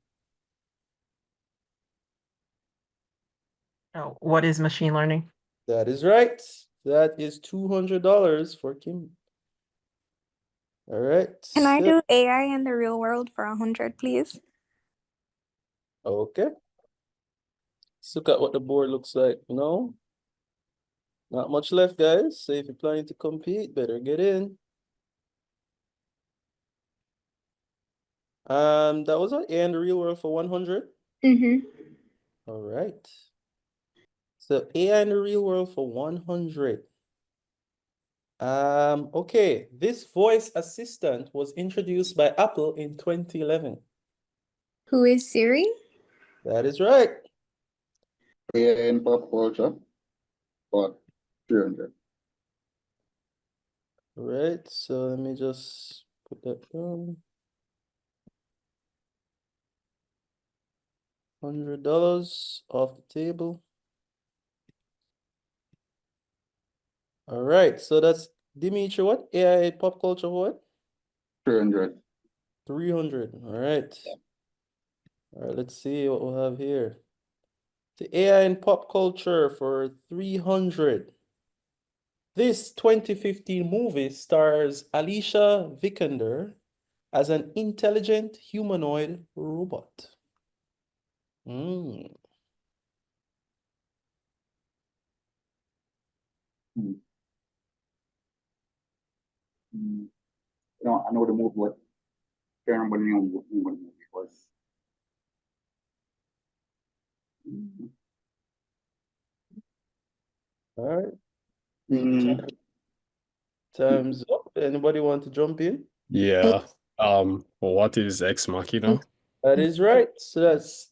Oh, what is machine learning? That is right. That is $200 for Kim. All right. Can I so- do AI in the real world for 100, please? Okay. Let's look at what the board looks like. No, not much left, guys. So if you're planning to compete, better get in. That was an AI in the real world for 100. Mm-hmm. All right. So AI in the real world for 100. Okay, this voice assistant was introduced by Apple in 2011. Who is Siri? That is right. AI in pop culture, but 300. All right, so let me just put that down. $100 off the table. All right, so that's Dimitri, what? AI pop culture, what? 300. 300. All right. All right, let's see what we'll have here. The AI in pop culture for 300. This 2015 movie stars Alicia Vikander as an intelligent humanoid robot. Hmm. I know the movie, but can't remember the name of what the movie was. All right, Mm, time's up. Anybody want to jump in? Yeah. What is Ex Machina? That is right. So that's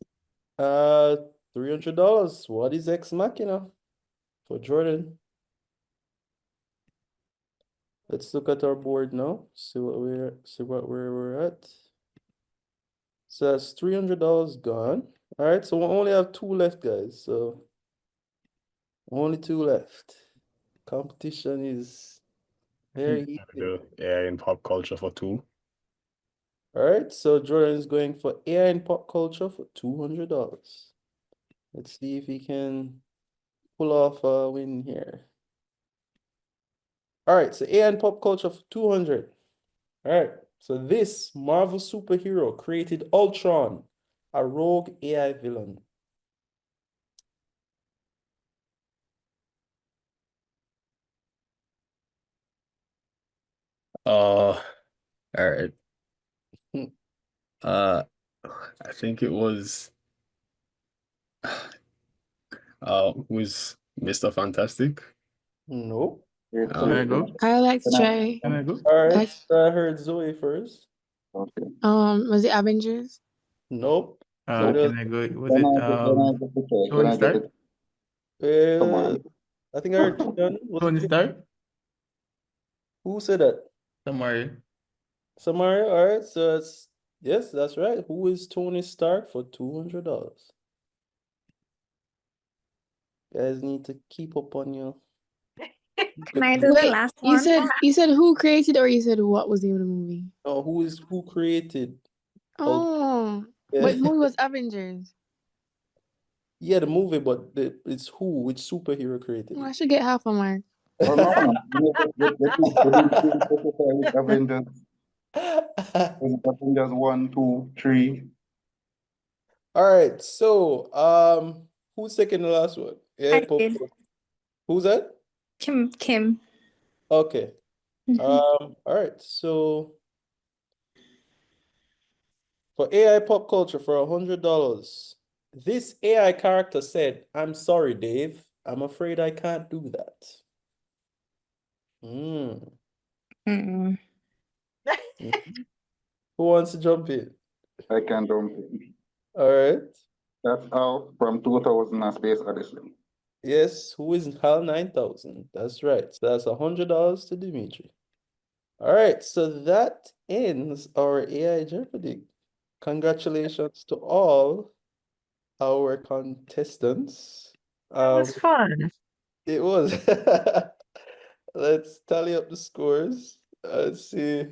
$300. What is Ex Machina for Jordan? Let's look at our board now. See what we're at. So that's $300 gone. All right, so we only have two left, guys. So only two left. Competition is very easy. The AI in pop culture for 2. All right, so Jordan is going for AI and pop culture for $200. Let's see if he can pull off a win here. All right, so AI and pop culture for 200. All right, so this Marvel superhero created Ultron, a rogue AI villain. All right. I think it was who's Mr. Fantastic? Nope. Can I go? I like to Can I- try. Can I go? All right, so I heard Zoe first. Okay. Was it Avengers? Nope. So it Can I go? Was Can it I get the try? Can Tony I get Stark? it? Come on. I think I heard Kian. Was Tony it Kian? Stark? Who said that? Samari. Samaria. All right, so it's yes, that's right. Who is Tony Stark for $200? Guys need to keep up on your. Can I do the Wait, last you one? said who created or you said what was the name of the movie? Oh, who created? Oh, Yeah. but the movie was Avengers. Yeah, the movie, but it's who? Which superhero created Well, I it? should get half a mark. Oh, no, no. Get Avengers. Avengers 1, 2, 3. All right, so who's second to last one? Yeah, I did. Who's that? Kim. Okay. Mhm. All right, so For AI pop culture for $100. This AI character said, "I'm sorry, Dave. I'm afraid I can't do that." Mm-mm. Who wants to jump in? I can jump in. All right. That's out from 2000 A Space Odyssey. Yes, who is HAL 9000? That's right. So that's $100 to Dimitri. All right, so that ends our AI Jeopardy. Congratulations to all our contestants. That was fun. It was. Let's tally up the scores. Let's see.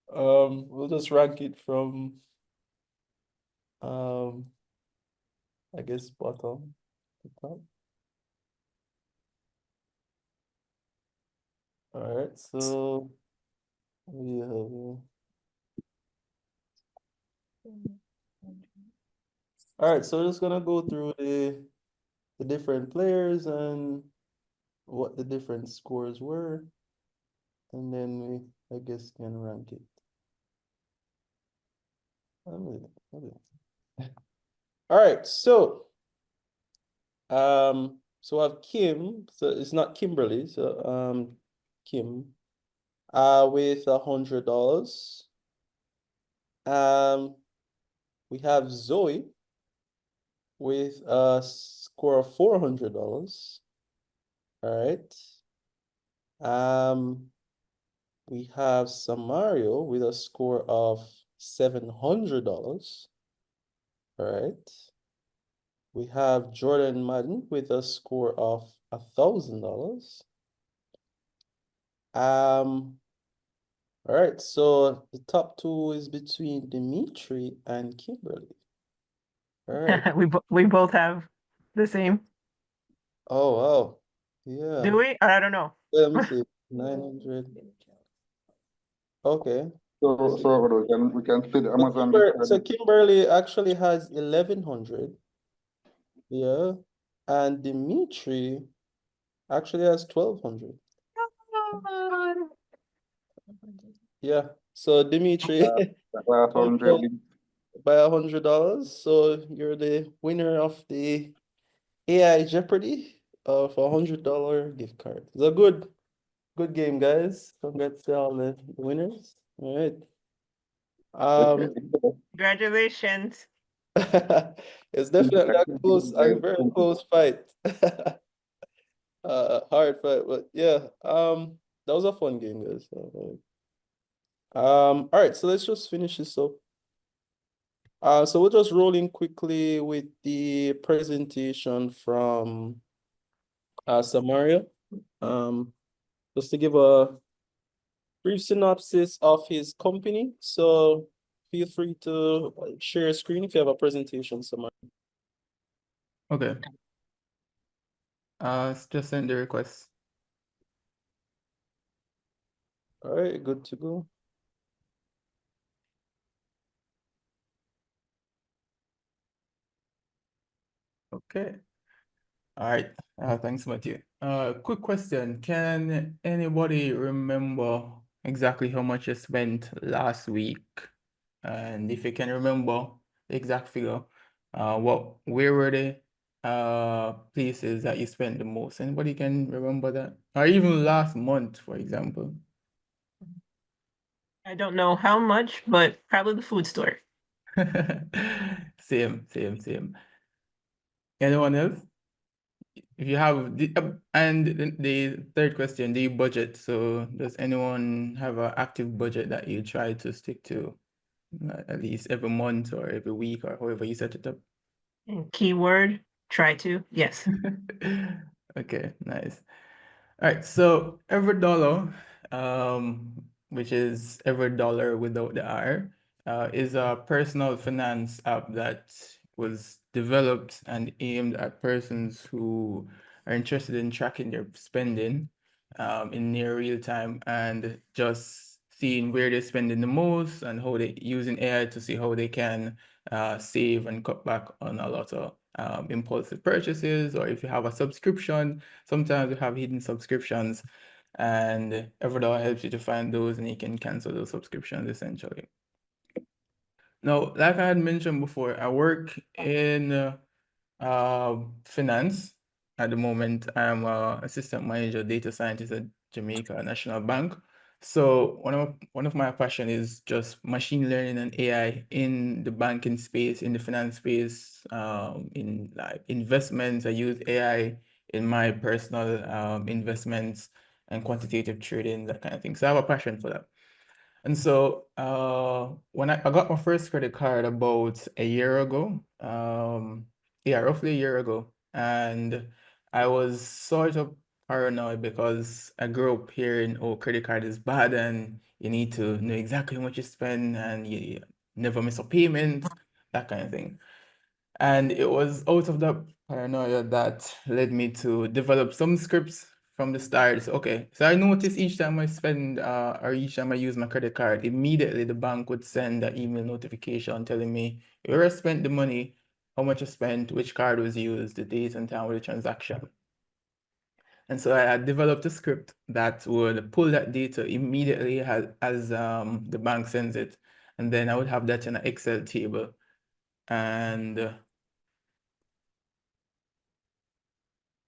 We'll just rank it from I guess bottom to top. All right, so we have all right, so we're just gonna go through the different players and what the different scores were, and then we, I guess, can rank it. All right, so so I have Kim, so it's not Kimberly, so Kim, with $100. We have Zoe with a score of $400. All right. We have Samario with a score of $700. All right. We have Jordan Madden with a score of $1,000. All right, so the top two is between Dimitri and Kimberly. All right. We both have the same. Oh, wow. Yeah. Do we? I don't know. Let me see. 900. Okay. So we can split Amazon. So Kimberly actually has 1,100. Yeah. And Dimitri actually has 1,200. Yeah. So Dimitri Last 100. by $100. So you're the winner of the AI Jeopardy of $100 gift card. It's a good game, guys. Congrats to all the winners. All right. Congratulations. It's definitely a very close fight. Hard fight, but yeah. That was a fun game, guys. All right, so let's just finish this up. So we'll just roll in quickly with the presentation from Samaria. Just to give a brief synopsis of his company. So feel free to share your screen if you have a presentation, Samaria. Okay. Just send the request. All right, good to go. Okay. All right. Thanks, Matthew. Quick question. Can anybody remember exactly how much you spent last week? And if you can remember the exact figure, where were the places that you spent the most? Anybody can remember that? Or even last month, for example. I don't know how much, but probably the food store. Same. Anyone else? If you have and the third question, the budget. So does anyone have an active budget that you try to stick to at least every month or every week or however you set it up? And keyword, try to, yes. Okay, nice. All right, so EveryDolla, which is EveryDollar without the R, is a personal finance app that was developed and aimed at persons who are interested in tracking their spending in near real time and just seeing where they're spending the most and how they using AI to see how they can save and cut back on a lot of impulsive purchases, or if you have a subscription, sometimes you have hidden subscriptions, and EveryDolla helps you to find those and you can cancel those subscriptions essentially. Now, like I had mentioned before, I work in finance. At the moment, I'm assistant manager, data scientist at Jamaica National Bank. So one of my passion is just machine learning and AI in the banking space, in the finance space, in like investments. I use AI in my personal investments and quantitative trading, that kind of thing. So I have a passion for that. And so when I got my first credit card about a year ago, yeah, roughly a year ago, and I was sort of paranoid because I grew up hearing, oh, credit card is bad and you need to know exactly how much you spend and you never miss a payment, that kind of thing. And it was out of that paranoia that led me to develop some scripts from the start. So, okay, so I noticed each time I spend or each time I use my credit card, immediately the bank would send an email notification telling me where I spent the money, how much I spent, which card was used, the date and time of the transaction. And so I had developed a script that would pull that data immediately as the bank sends it. And then I would have that in an Excel table. And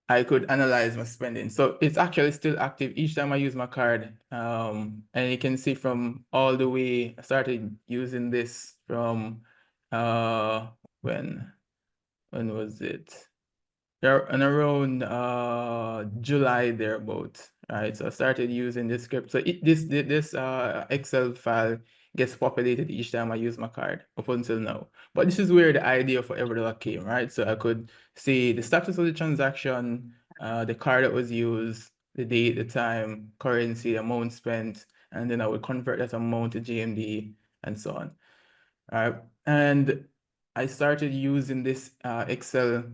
I could analyze my spending. So it's actually still active each time I use my card. And you can see from all the way, I started using this from when was it? Yeah, and around July thereabout, right? So I started using this script. So this Excel file gets populated each time I use my card up until now. But this is where the idea for EveryDolla came, right? So I could see the status of the transaction, the card that was used, the date, the time, currency, amount spent, and then I would convert that amount to GMD and so on. And I started using this Excel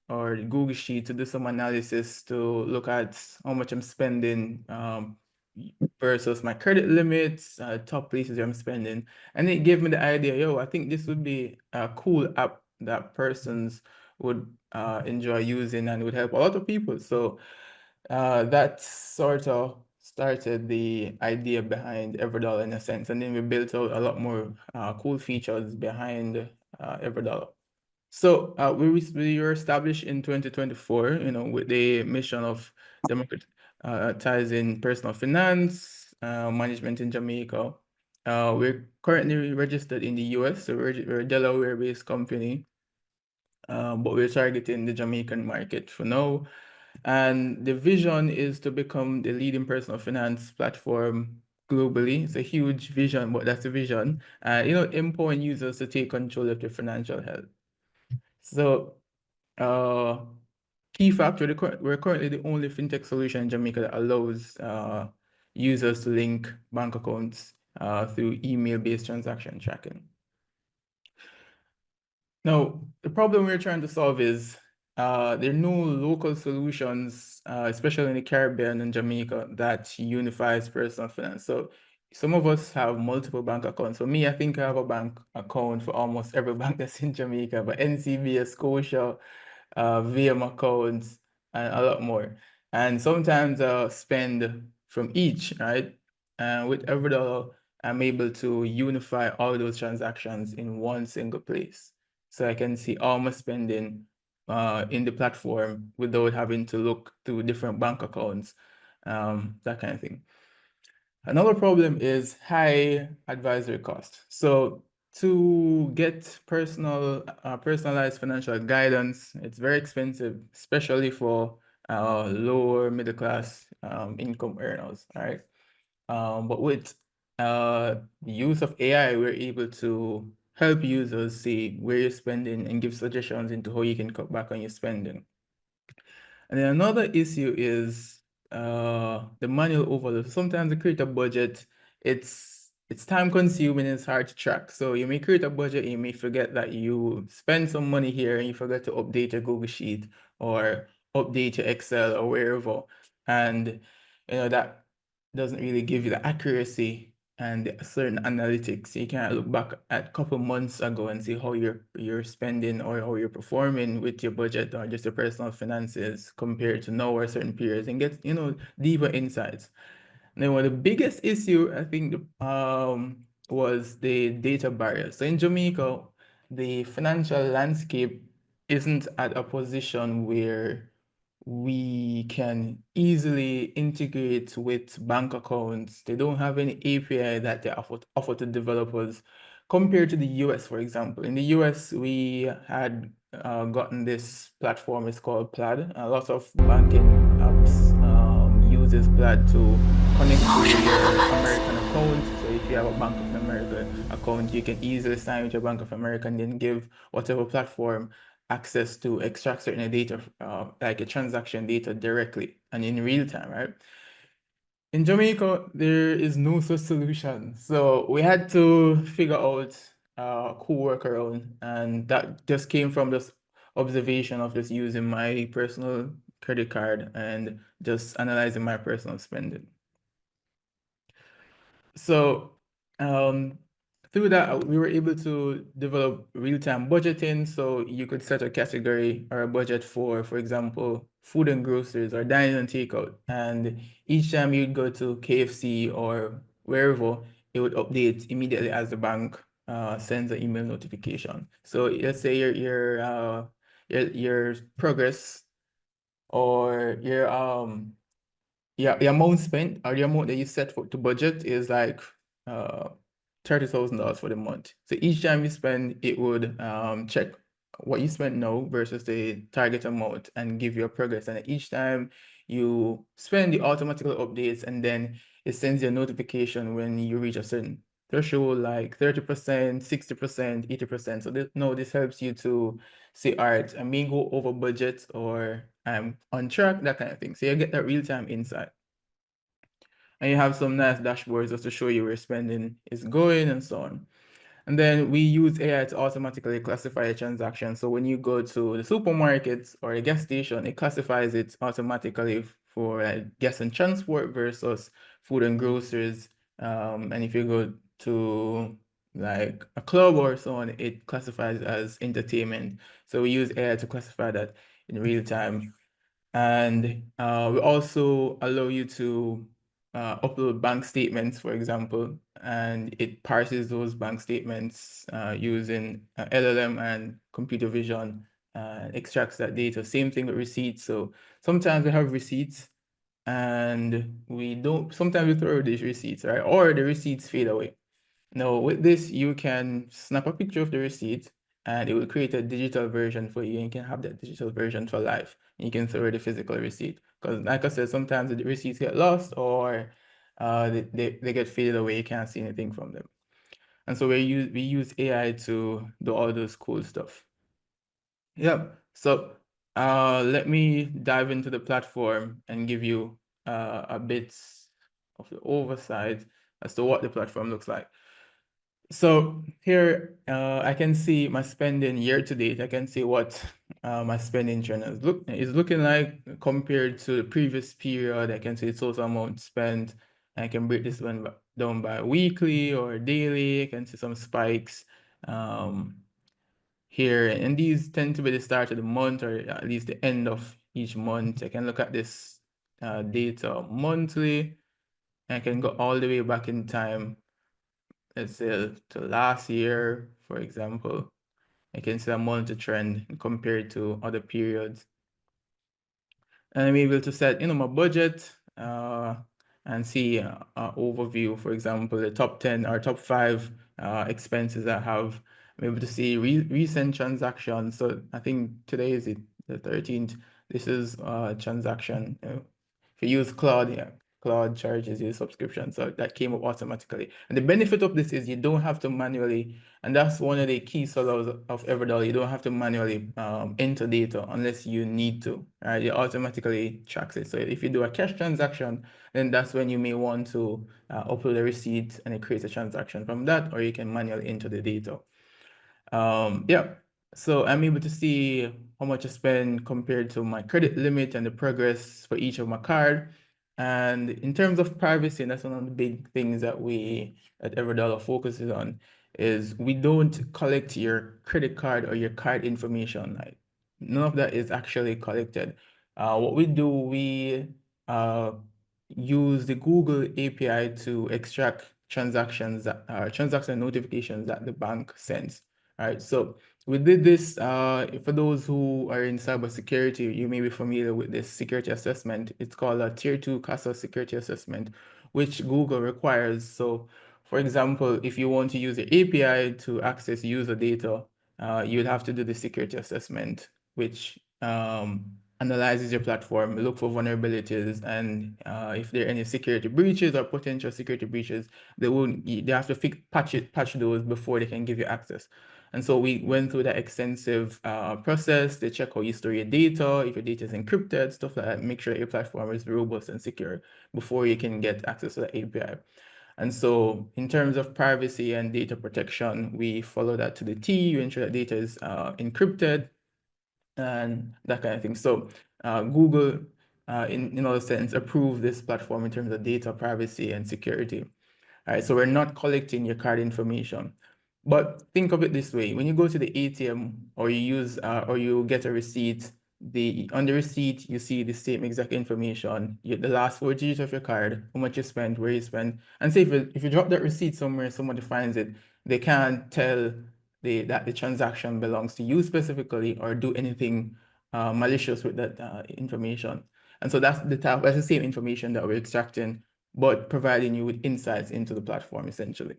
or Google Sheet to do some analysis to look at how much I'm spending versus my credit limits, top places where I'm spending. And it gave me the idea, yo, I think this would be a cool app that persons would enjoy using and would help a lot of people. So that sort of started the idea behind EveryDolla in a sense. And then we built out a lot more cool features behind EveryDolla. So we were established in 2024, with the mission of democratizing personal finance management in Jamaica. We're currently registered in the US, so we're a Delaware-based company, but we're targeting the Jamaican market for now. And the vision is to become the leading personal finance platform globally. It's a huge vision, but that's a vision. Empowering users to take control of their financial health. So, key factor, we're currently the only fintech solution in Jamaica that allows users to link bank accounts through email-based transaction tracking. Now, the problem we're trying to solve is there are no local solutions, especially in the Caribbean and Jamaica, that unifies personal finance. So some of us have multiple bank accounts. For me, I think I have a bank account for almost every bank that's in Jamaica, but NCB, Scotia, VM accounts, and a lot more. And sometimes spend from each, right? And with EveryDolla, I'm able to unify all those transactions in one single place. So I can see all my spending in the platform without having to look through different bank accounts, that kind of thing. Another problem is high advisory cost. So to get personalized financial guidance, it's very expensive, especially for lower middle class income earners, right? But with the use of AI, we're able to help users see where you're spending and give suggestions into how you can cut back on your spending. And then another issue is the manual overload. Sometimes to create a budget, it's time consuming and it's hard to track. So you may create a budget, you may forget that you spend some money here and you forget to update your Google Sheet or update your Excel or wherever. And that doesn't really give you the accuracy and certain analytics. You can't look back at a couple months ago and see how you're spending or how you're performing with your budget or just your personal finances compared to now or certain periods and get deeper insights. Now, one of the biggest issue I think was the data barrier. So in Jamaica, the financial landscape isn't at a position where we can easily integrate with bank accounts. They don't have any API that they offer to developers compared to the US, for example. In the US, we had gotten this platform, it's called Plaid. A lot of banking apps uses Plaid to connect to your American account. So if you have a Bank of America account, you can easily sign with your Bank of America and then give whatever platform access to extract certain data, like a transaction data directly and in real time, right? In Jamaica, there is no such solution. So we had to figure out a cool workaround, and that just came from this observation of just using my personal credit card and just analyzing my personal spending. So through that, we were able to develop real-time budgeting. So you could set a category or a budget for example, food and groceries or dining and takeout. And each time you'd go to KFC or wherever, it would update immediately as the bank sends an email notification. So let's say your progress or your amount spent or the amount that you set for to budget is like $30,000 for the month. So each time you spend, it would check what you spent now versus the target amount and give you a progress. And each time you spend, it automatically updates, and then it sends you a notification when you reach a certain threshold, like 30%, 60%, 80%. So this helps you to say, all right, I may go over budget or I'm on track, that kind of thing. So you get that real-time insight. And you have some nice dashboards just to show you where spending is going and so on. And then we use AI to automatically classify a transaction. So when you go to the supermarket or a gas station, it classifies it automatically for gas and transport versus food and groceries. And if you go to like a club or so on, it classifies as entertainment. So we use AI to classify that in real time. And we also allow you to upload bank statements, for example, and it parses those bank statements using LLM and computer vision, extracts that data. Same thing with receipts. So sometimes we have receipts and sometimes we throw these receipts, right? Or the receipts fade away. Now with this, you can snap a picture of the receipt and it will create a digital version for you, and you can have that digital version for life. And you can throw the physical receipt. Because like I said, sometimes the receipts get lost or they get faded away, you can't see anything from them. And so we use AI to do all those cool stuff. Yep. So let me dive into the platform and give you a bit of the oversight as to what the platform looks like. So here I can see my spending year to date. I can see what my spending trend is looking like compared to the previous period. I can see the total amount spent. I can break this one down by weekly or daily. I can see some spikes here, and these tend to be the start of the month or at least the end of each month. I can look at this data monthly. I can go all the way back in time, let's say to last year, for example. I can see a monthly trend compared to other periods. And I'm able to set, my budget and see an overview, for example, the top 10 or top 5 expenses I have. I'm able to see recent transactions. So I think today is the 13th. This is a transaction. If you use Claude, Claude charges you a subscription, so that came up automatically. And the benefit of this is you don't have to manually, and that's one of the key sellers of EveryDolla, you don't have to manually enter data unless you need to, right? It automatically tracks it. So if you do a cash transaction, then that's when you may want to upload a receipt and it creates a transaction from that, or you can manually enter the data. Yeah, so I'm able to see how much I spend compared to my credit limit and the progress for each of my card. And in terms of privacy, and that's one of the big things that we at EveryDolla focuses on, is we don't collect your credit card or your card information. Like none of that is actually collected. What we do, we use the Google API to extract transactions that are transaction notifications that the bank sends. All right, so we did this for those who are in cybersecurity. You may be familiar with this security assessment. It's called a Tier 2 CASA security assessment, which Google requires. So, for example, if you want to use the API to access user data, you'd have to do the security assessment, which analyzes your platform, look for vulnerabilities, and if there are any security breaches or potential security breaches, they have to patch those before they can give you access. And so we went through that extensive process. They check how you store your data, if your data is encrypted, stuff like that, make sure your platform is robust and secure before you can get access to the API. And so in terms of privacy and data protection, we follow that to the T. We ensure that data is encrypted and that kind of thing. So Google, in other sense, approved this platform in terms of data privacy and security. All right, so we're not collecting your card information. But think of it this way: when you go to the ATM or you use or you get a receipt, on the receipt you see the same exact information, the last 4 digits of your card, how much you spent, where you spent. And say if you drop that receipt somewhere, somebody finds it, they can't tell that the transaction belongs to you specifically or do anything malicious with that information. And so that's the same information that we're extracting, but providing you with insights into the platform, essentially.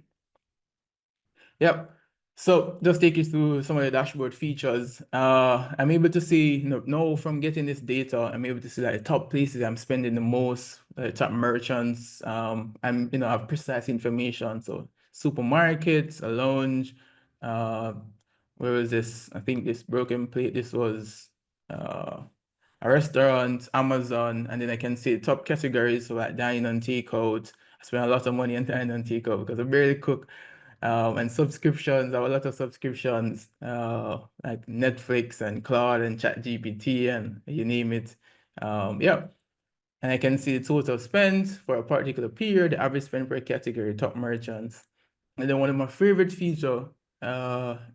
Yep. So just take you through some of the dashboard features. I'm able to see, now from getting this data, I'm able to see like the top places I'm spending the most, top merchants. I have precise information. So supermarkets, a lounge, where was this? I think this broken plate, this was a restaurant, Amazon, and then I can see top categories, so like dining and takeout. I spend a lot of money on dining and takeout because I barely cook. And subscriptions, I have a lot of subscriptions, like Netflix and Cloud and ChatGPT and you name it. Yeah. And I can see the total spend for a particular period, the average spend per category, top merchants. And then one of my favorite feature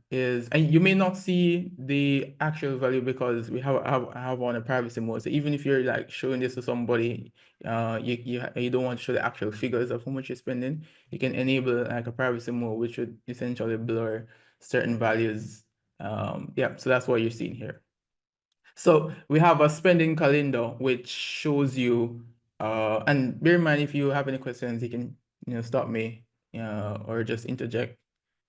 is, and you may not see the actual value because we have on a privacy mode. So even if you're like showing this to somebody, you don't want to show the actual figures of how much you're spending, you can enable like a privacy mode, which would essentially blur certain values. Yeah, so that's what you're seeing here. So we have a spending calendar, which shows you, and bear in mind, if you have any questions, you can stop me or just interject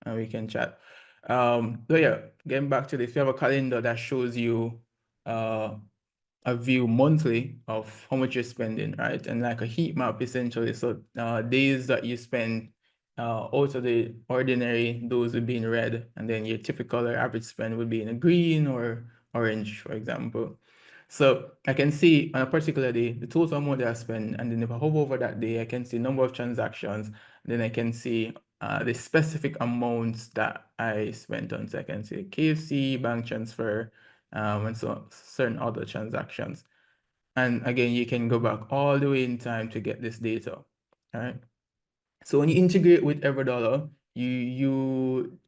and we can chat. So yeah, getting back to this, we have a calendar that shows you a view monthly of how much you're spending, right? And like a heat map, essentially. So days that you spend out of the ordinary, those would be in red, and then your typical or average spend would be in a green or orange, for example. So I can see on a particular day, the total amount that I spend, and then if I hover over that day, I can see number of transactions, then I can see the specific amounts that I spent on. So I can see KFC, bank transfer, and so certain other transactions. And again, you can go back all the way in time to get this data, all right? So when you integrate with EveryDolla, you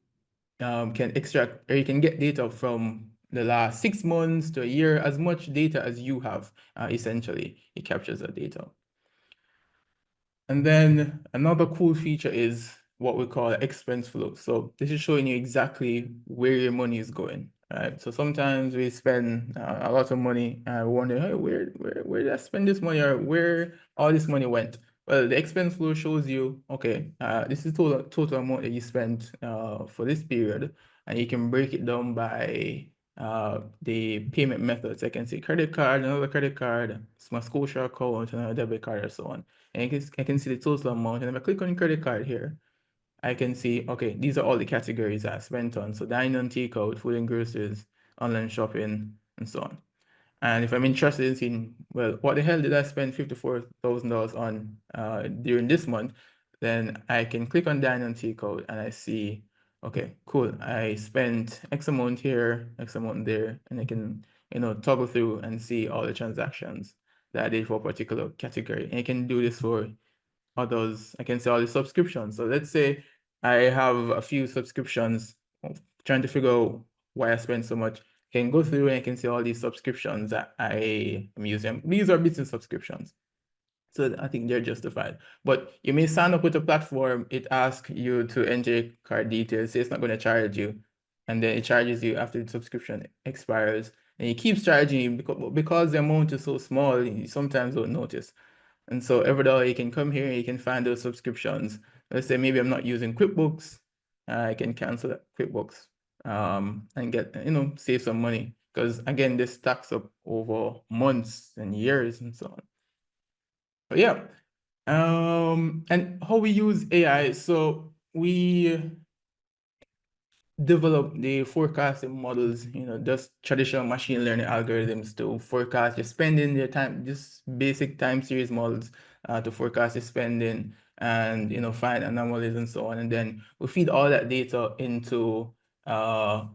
can extract, or you can get data from the last 6 months to a year, as much data as you have, essentially. It captures that data. And then another cool feature is what we call expense flow. So this is showing you exactly where your money is going, right? So sometimes we spend a lot of money and we wonder, hey, where did I spend this money, or where all this money went? Well, the expense flow shows you, okay, this is total amount that you spent for this period, and you can break it down by the payment methods. I can see credit card, another credit card, my Scotia account, another debit card, and so on. And I can see the total amount. And if I click on credit card here, I can see, okay, these are all the categories I spent on. So dining and takeout, food and groceries, online shopping, and so on. And if I'm interested in seeing, well, what the hell did I spend $54,000 on during this month? Then I can click on dine and takeout and I see, okay, cool. I spent X amount here, X amount there, and I can, toggle through and see all the transactions that I did for a particular category. And I can do this for others. I can see all the subscriptions. So let's say I have a few subscriptions, trying to figure out why I spend so much. I can go through and I can see all these subscriptions that I am using. These are business subscriptions. So I think they're justified. But you may sign up with a platform, it asks you to enter your card details, say it's not going to charge you, and then it charges you after the subscription expires, and it keeps charging you because the amount is so small, you sometimes don't notice. And so EveryDolla, you can come here, you can find those subscriptions. Let's say maybe I'm not using QuickBooks, I can cancel that QuickBooks and get, save some money. Because again, this stacks up over months and years and so on. But yeah, and how we use AI. So we develop the forecasting models, just traditional machine learning algorithms to forecast your spending, your time, just basic time series models to forecast your spending and, find anomalies and so on. And then we feed all that data into a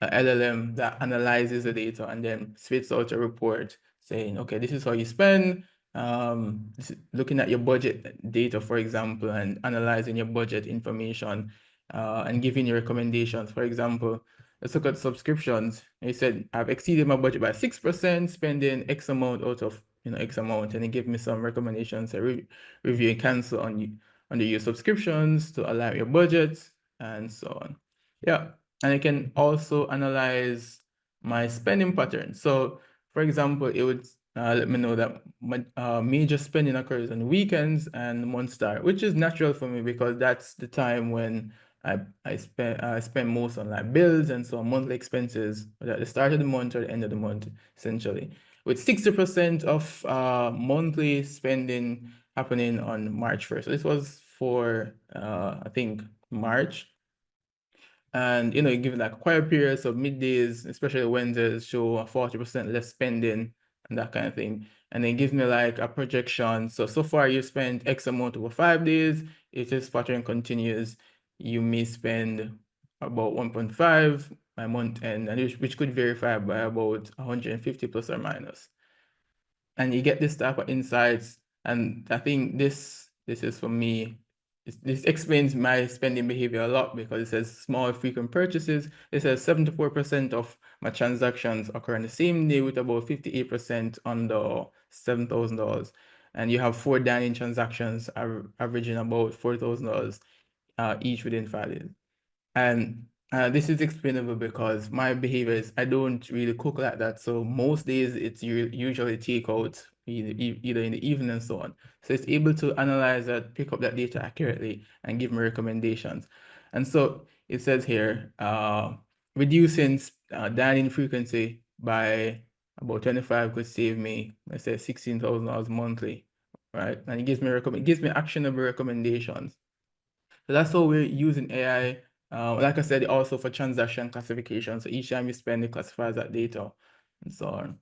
LLM that analyzes the data and then spits out a report saying, okay, this is how you spend, looking at your budget data, for example, and analyzing your budget information and giving you recommendations. For example, let's look at subscriptions. You said I've exceeded my budget by 6%, spending X amount out of X amount, and it gave me some recommendations to review and cancel on your subscriptions to align with your budget and so on. Yeah, and I can also analyze my spending pattern. So, for example, it would let me know that my major spending occurs on weekends and month start, which is natural for me because that's the time when I spend most on like bills and so on, monthly expenses at the start of the month or the end of the month, essentially. With 60% of monthly spending happening on March 1st. So this was for I think March. And you give like quiet periods, so middays, especially Wednesdays, show a 40% less spending and that kind of thing. And then gives me like a projection. So far you spent X amount over 5 days. If this pattern continues, you may spend about 1.5 by month end, and which could verify by about 150 plus or minus. And you get this type of insights. And I think this is for me, this explains my spending behavior a lot because it says small frequent purchases. It says 74% of my transactions occur on the same day with about 58% under $7,000. And you have 4 dining transactions averaging about $4,000 each within 5 days. And this is explainable because my behavior is I don't really cook like that. So most days it's usually takeout either in the evening and so on. So it's able to analyze that, pick up that data accurately and give me recommendations. And so it says here, reducing dining frequency by about 25 could save me, let's say $16,000 monthly, right? And it gives me actionable recommendations. So that's how we're using AI. Like I said, also for transaction classification. So each time you spend, it classifies that data and so on.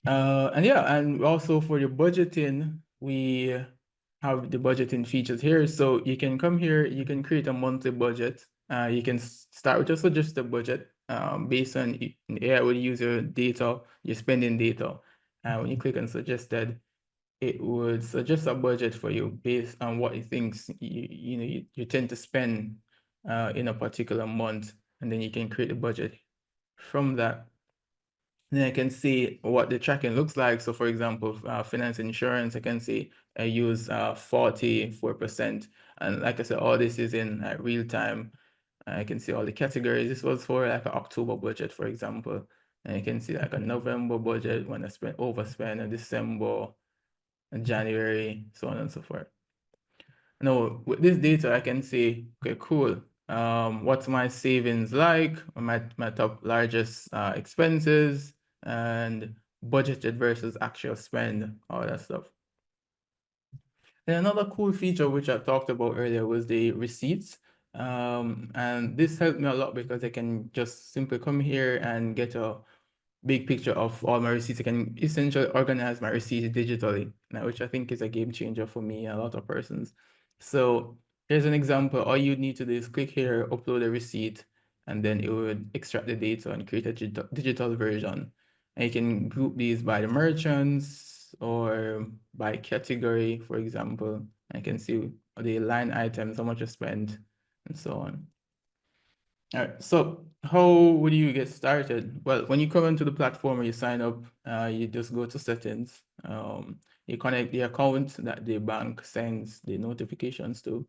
And yeah, and also for your budgeting, we have the budgeting features here. So you can come here, you can create a monthly budget. You can start with a suggested budget based on AI will use your data, your spending data. When you click on suggested, it would suggest a budget for you based on what it thinks you tend to spend in a particular month, and then you can create a budget from that. Then I can see what the tracking looks like. So for example, finance insurance, I can see I use 44%. And like I said, all this is in real time. I can see all the categories. This was for like an October budget, for example. And you can see like a November budget when I overspend, a December, January, so on and so forth. Now, with this data, I can say, okay, cool. What's my savings like? My top largest expenses and budgeted versus actual spend, all that stuff. And another cool feature which I talked about earlier was the receipts. And this helped me a lot because I can just simply come here and get a big picture of all my receipts. I can essentially organize my receipts digitally, which I think is a game changer for me and a lot of persons. So here's an example. All you need to do is click here, upload a receipt, and then it would extract the data and create a digital version. And you can group these by the merchants or by category, for example. I can see the line items, how much you spent, and so on. All right, so how would you get started? Well, when you come into the platform or you sign up, you just go to settings. you connect the account that the bank sends the notifications to.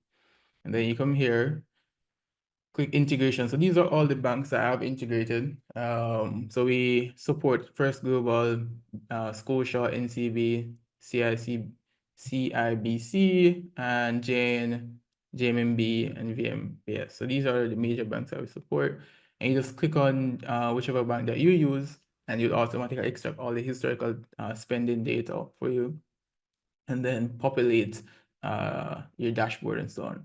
And then you come here, click integration. So these are all the banks that I have integrated. So we support First Global, Scotia, NCB, CIBC, and Jane, JMMB, and VMBS. So these are the major banks that we support. And you just click on whichever bank that you use, and you'll automatically extract all the historical spending data for you, and then populate your dashboard and so on.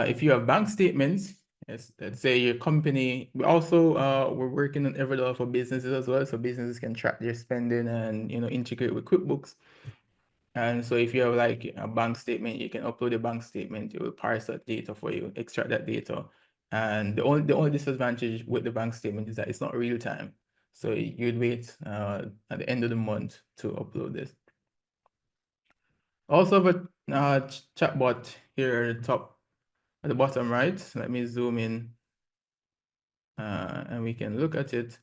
If you have bank statements, let's say your company, we're working on EveryDolla for businesses as well, so businesses can track their spending and integrate with QuickBooks. And so if you have like a bank statement, you can upload a bank statement, it will parse that data for you, extract that data. And the only disadvantage with the bank statement is that it's not real time. So you'd wait at the end of the month to upload this. Also have a chatbot here at the top, at the bottom right. Let me zoom in and we can look at it,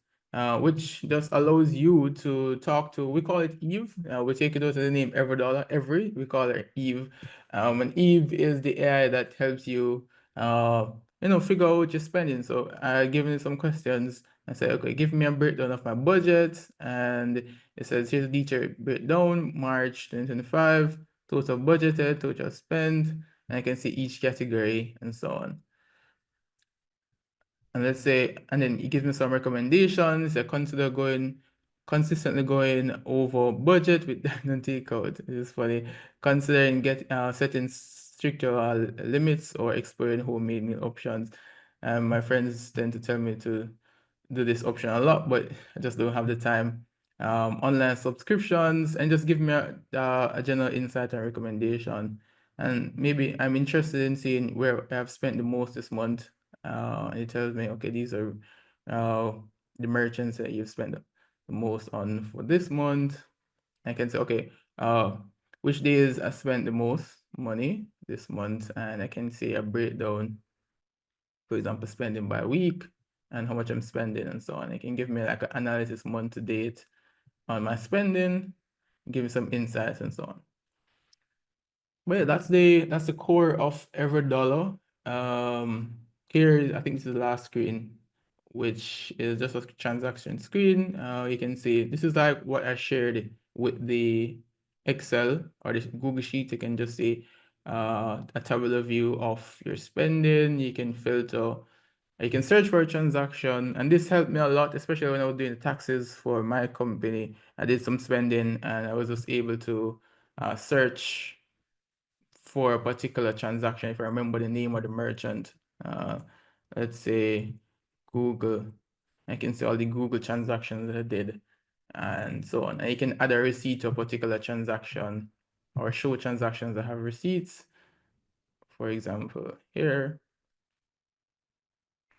which just allows you to talk to, we call it Eve. We take it out of the name EveryDolla, we call it Eve. And Eve is the AI that helps you, figure out your spending. So I give it some questions. I say, okay, give me a breakdown of my budget. And it says, here's the detailed breakdown, March 2025, total budgeted, total spent, and I can see each category and so on. And let's say, and then it gives me some recommendations. I consider consistently going over budget with diamond takeout. This is funny. Considering setting stricter limits or exploring homemade meal options. My friends tend to tell me to do this option a lot, but I just don't have the time. Online subscriptions, and just give me a general insight and recommendation. And maybe I'm interested in seeing where I've spent the most this month. It tells me, okay, these are the merchants that you've spent the most on for this month. I can say, okay, which days I spent the most money this month, and I can see a breakdown, for example, spending by week and how much I'm spending and so on. It can give me like an analysis month to date on my spending, give me some insights and so on. But yeah, that's the core of EveryDolla. Here, I think this is the last screen, which is just a transaction screen. You can see this is like what I shared with the Excel or the Google Sheet. You can just see a tabular view of your spending. You can filter, you can search for a transaction, and this helped me a lot, especially when I was doing the taxes for my company. I did some spending, and I was just able to search for a particular transaction if I remember the name of the merchant. Let's say Google. I can see all the Google transactions that I did and so on. And you can add a receipt to a particular transaction or show transactions that have receipts. For example, here,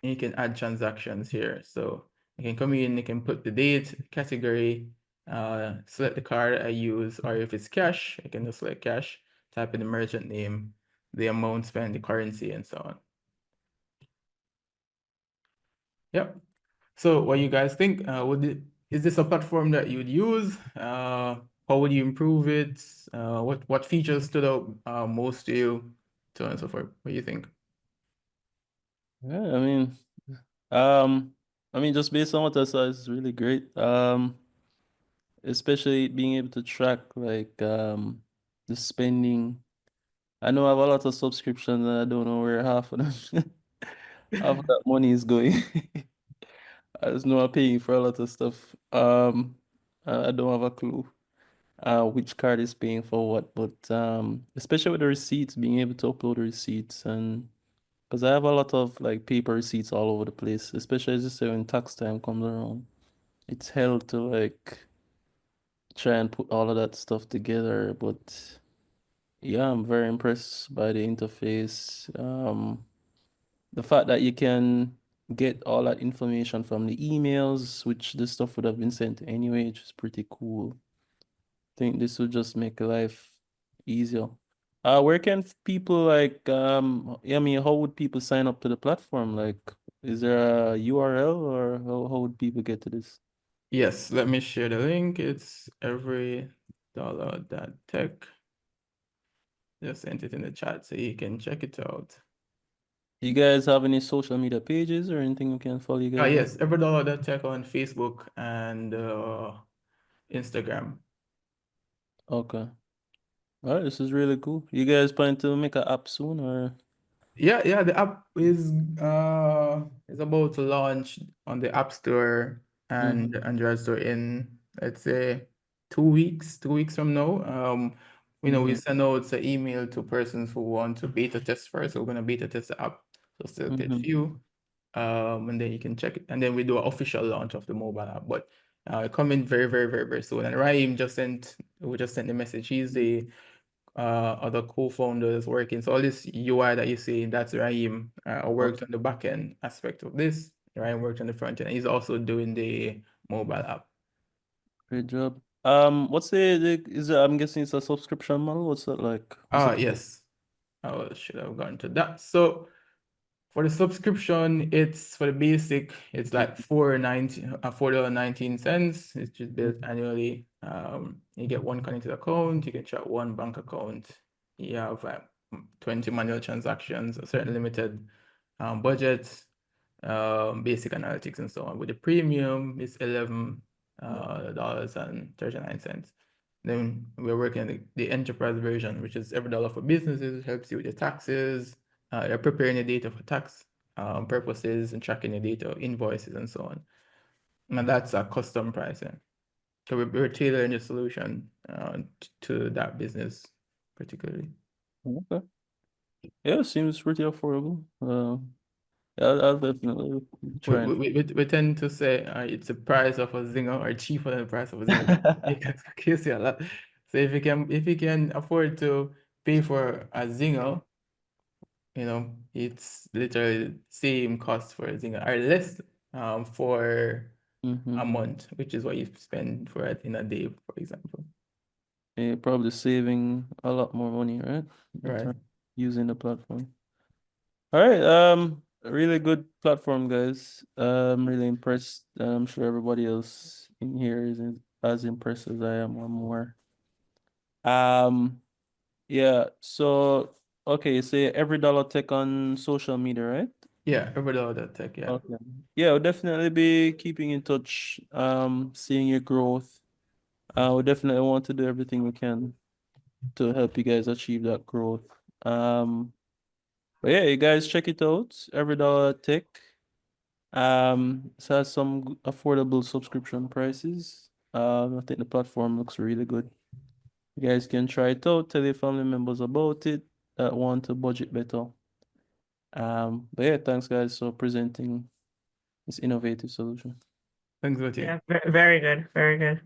you can add transactions here. So you can come in, you can put the date, category, select the card I use, or if it's cash, I can just select cash, type in the merchant name, the amount spent, the currency, and so on. Yep. So what you guys think? Is this a platform that you'd use? How would you improve it? What features stood out most to you? So on and so forth. What do you think? Yeah, just based on what I saw, it's really great. Especially being able to track like the spending. I know I have a lot of subscriptions and I don't know where half of them half of that money is going. I just know I'm paying for a lot of stuff. I don't have a clue which card is paying for what, but especially with the receipts, being able to upload the receipts, and because I have a lot of like paper receipts all over the place, especially as you say when tax time comes around. It's hell to like try and put all of that stuff together, but yeah, I'm very impressed by the interface. The fact that you can get all that information from the emails, which this stuff would have been sent anyway, which is pretty cool. I think this would just make life easier. Where can people like how would people sign up to the platform? Like, is there a URL or how would people get to this? Yes, let me share the link. It's EveryDolla. everyDolla.tech. Just sent it in the chat so you can check it out. You guys have any social media pages or anything we can follow you guys? Yes, everyDolla.tech on Facebook and Instagram. Okay. All right, this is really cool. You guys plan to make an app soon or? Yeah, the app is about to launch on the App Store and Android Store in, let's say, 2 weeks, 2 weeks from now. We send out an email to persons who want to beta test first. So we're gonna beta test the app, so still get few. And then you can check it, and then we do an official launch of the mobile app. But coming very, very, very, very soon. And Raheem just sent the message. He's the other co-founders working. So all this UI that you see, that's Raheem. Worked on the back end aspect of this. Raheem worked on the front end. He's also doing the mobile app. Great job. What's is it, I'm guessing it's a subscription model? What's that like? Yes. I should have gone to that. So for the subscription, it's for the basic, it's like $4.19. It's just built annually. You get one connected account, you can check one bank account. You have 20 manual transactions, a certain limited budget, basic analytics and so on. With the premium, it's $11.39. Then we're working on the enterprise version, which is $everyDolla for businesses. It helps you with your taxes. You're preparing your data for tax purposes and tracking your data, invoices, and so on. And that's a custom pricing. So we're tailoring the solution to that business particularly. Okay. Yeah, seems pretty affordable. I'll definitely try. We tend to say it's the price of a zinger or cheaper than the price of a zinger. You see a lot. So if you can afford to pay for a zinger, it's literally same cost for a zinger or less for a month, which is what you spend for it in a day, for example. You're probably saving a lot more money, right? Right. Using the platform. All right. A really good platform, guys. I'm really impressed. I'm sure everybody else in here is as impressed as I am or more. Yeah. So okay, say EveryDolla Tech on social media, right? Yeah, EveryDolla.tech, yeah. Okay. Yeah, we'll definitely be keeping in touch, seeing your growth. We definitely want to do everything we can to help you guys achieve that growth. But yeah, you guys check it out. EveryDolla Tech. It has some affordable subscription prices. I think the platform looks really good. You guys can try it out, tell your family members about it that want to budget better. But yeah, thanks guys for presenting this innovative solution. Thanks, Vati. Yeah, very good, very good.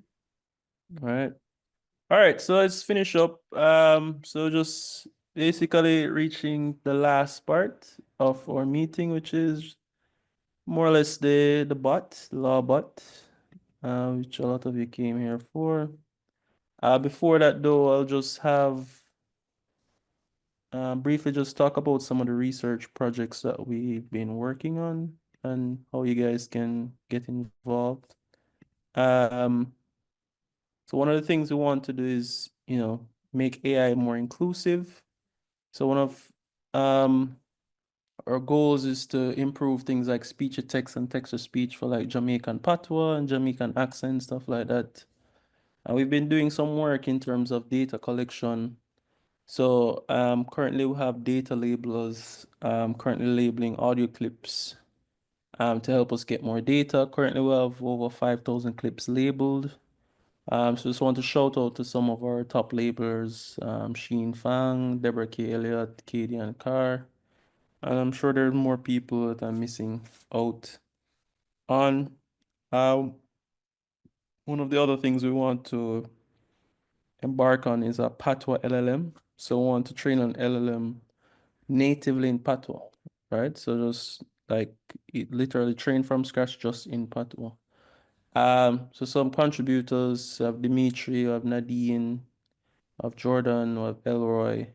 All right, so let's finish up. So just basically reaching the last part of our meeting, which is more or less the LawBot, which a lot of you came here for. Before that though, I'll just have briefly just talk about some of the research projects that we've been working on and how you guys can get involved. So one of the things we want to do is, make AI more inclusive. So one of our goals is to improve things like speech to text and text to speech for like Jamaican patois and Jamaican accent, stuff like that. And we've been doing some work in terms of data collection. So currently we have data labelers currently labeling audio clips to help us get more data. Currently we have over 5,000 clips labeled. So just want to shout out to some of our top labelers, Sheen Fang, Deborah K. Elliott, Katie and Carr. And I'm sure there's more people that I'm missing out on. One of the other things we want to embark on is a Patois LLM. So we want to train an LLM natively in Patois, right? So just like it literally train from scratch just in Patois. So some contributors have Dimitri, have Nadine, of Jordan, of Elroy.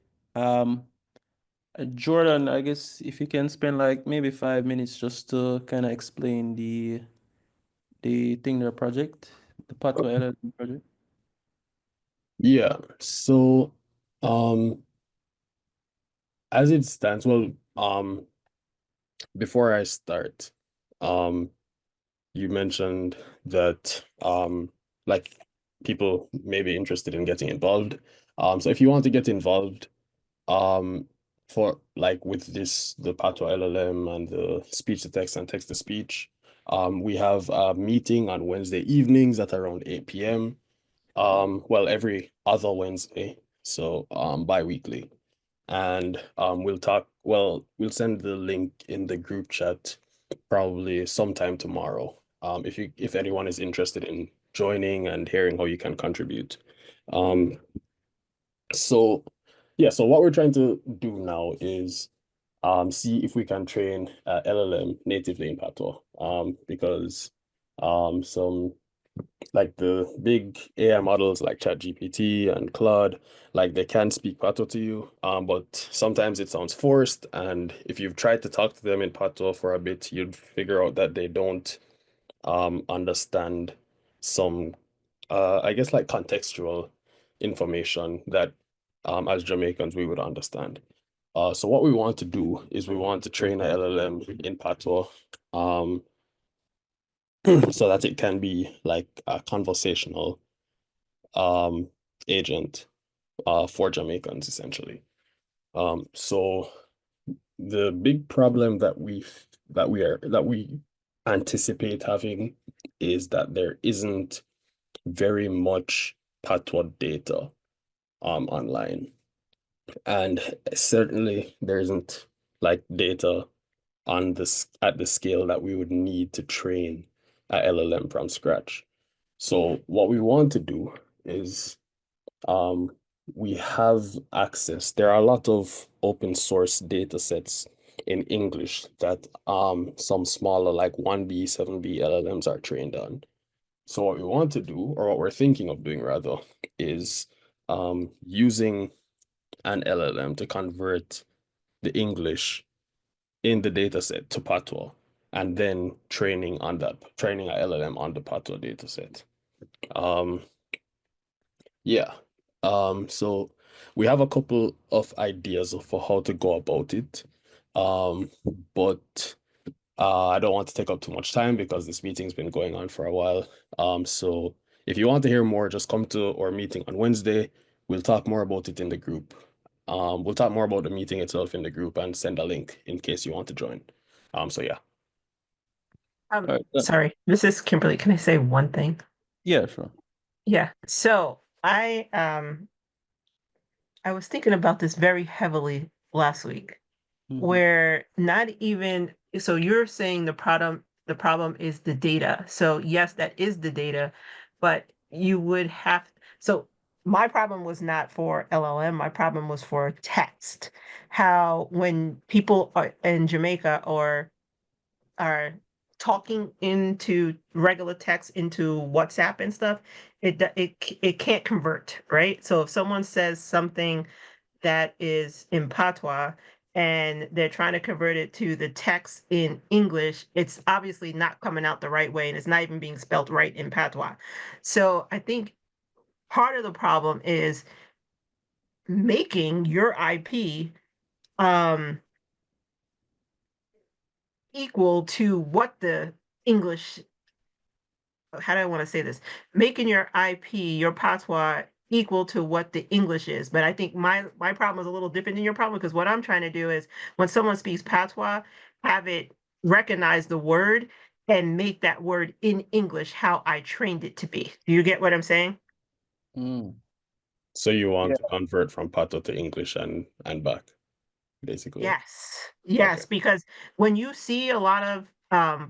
Jordan, I guess if you can spend like maybe 5 minutes just to kind of explain the thing, their project, the Patois LLM project. Yeah. So, um, as it stands, well, before I start, um, you mentioned that like people may be interested in getting involved. So if you want to get involved, um, for like with the Patois LLM and the speech to text and text to speech, we have a meeting on Wednesday evenings at around 8 p.m. Well, every other Wednesday, so bi-weekly. And we'll send the link in the group chat probably sometime tomorrow. If anyone is interested in joining and hearing how you can contribute. Um, so yeah, so what we're trying to do now is see if we can train LLM natively in Patois. Because some like the big AI models like ChatGPT and Claude, like they can speak Patois to you, but sometimes it sounds forced. And if you've tried to talk to them in Patois for a bit, you'd figure out that they don't understand some, I guess, like contextual information that as Jamaicans we would understand. So what we want to do is we want to train a LLM in Patois, so that it can be like a conversational agent for Jamaicans essentially. So the big problem that we anticipate having is that there isn't very much patois data online, and certainly there isn't like data on this at the scale that we would need to train a LLM from scratch. So what we want to do is we have access. There are a lot of open source data sets in English that some smaller like 1B, 7B LLMs are trained on. So what we want to do, or what we're thinking of doing rather, is using an LLM to convert the English in the data set to Patois, and then training a LLM on the Patois data set. Yeah. So we have a couple of ideas for how to go about it. But I don't want to take up too much time because this meeting's been going on for a while. So if you want to hear more, just come to our meeting on Wednesday. We'll talk more about it in the group. We'll talk more about the meeting itself in the group and send a link in case you want to join. So yeah. Sorry, this is Kimberly. Can I say one thing? Yeah, sure. Yeah. So I was thinking about this very heavily last week, where not even so you're saying the problem is the data. So yes, that is the data, but you would have so my problem was not for LLM, my problem was for text. How when people are in Jamaica or are talking into regular text into WhatsApp and stuff, it can't convert, right? So if someone says something that is in patois and they're trying to convert it to the text in English, it's obviously not coming out the right way and it's not even being spelled right in patois. So I think part of the problem is making your IP equal to what the English, how do I want to say this? Making your IP, your patois equal to what the English is. But I think my problem is a little different than your problem because what I'm trying to do is when someone speaks patois, have it recognize the word and make that word in English how I trained it to be. Do you get what I'm saying? So you want to convert from Patois to English and back, basically. Yes. Yes, Okay. because when you see a lot of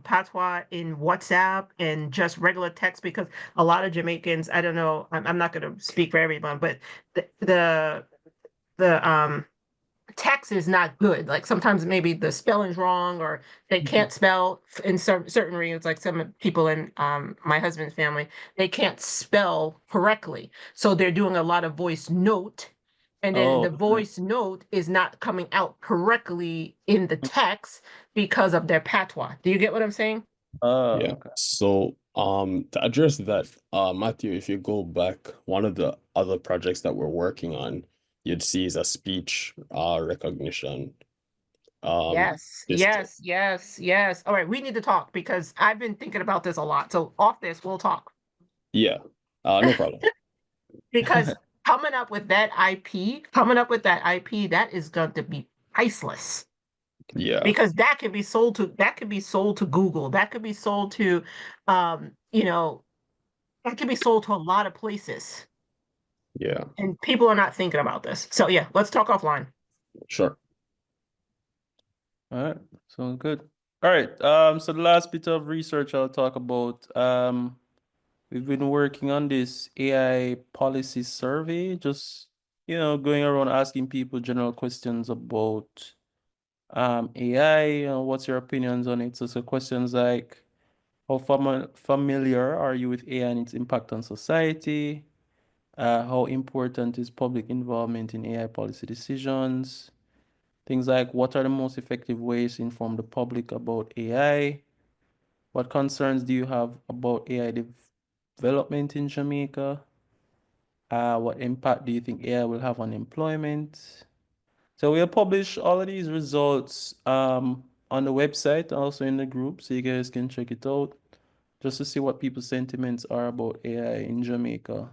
patois in WhatsApp and just regular text, because a lot of Jamaicans, I don't know, I'm not going to speak for everyone, but the text is not good. Like sometimes maybe the spelling's wrong or they can't spell in certain regions, like some people in my husband's family, they can't spell correctly. So they're doing a lot of voice note. And then the voice note is not coming out correctly in the text because of their patois. Do you get what I'm saying? Yeah. Okay. So To address that, Matthew, if you go back, one of the other projects that we're working on, you'd see is a speech recognition. Yes, system. yes. All right, we need to talk because I've been thinking about this a lot. So off this, we'll talk. Yeah, no problem. Because coming up with that IP, that is going to be priceless. Yeah, Because that could be sold to Google, that could be sold to that could be sold to a lot of places. yeah, And people are not thinking about this. So yeah, let's talk offline. sure. All right, sounds good. All right, so the last bit of research I'll talk about, we've been working on this AI policy survey, just, going around asking people general questions about AI, what's your opinions on it? So questions like, how familiar are you with AI and its impact on society? How important is public involvement in AI policy decisions? Things like, what are the most effective ways to inform the public about AI? What concerns do you have about AI development in Jamaica? What impact do you think AI will have on employment? So we'll publish all of these results on the website, also in the group, so you guys can check it out, just to see what people's sentiments are about AI in Jamaica.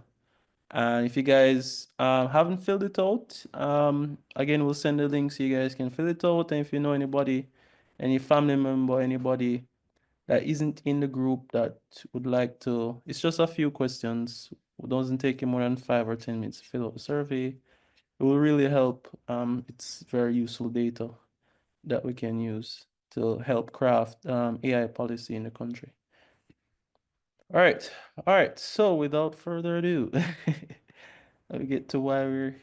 And if you guys haven't filled it out, again, we'll send the link so you guys can fill it out. And if you know anybody, any family member, anybody that isn't in the group that would like to, it's just a few questions. It doesn't take you more than 5 or 10 minutes to fill out the survey. It will really help. It's very useful data that we can use to help craft AI policy in the country. All right. So without further ado, let me get to why we're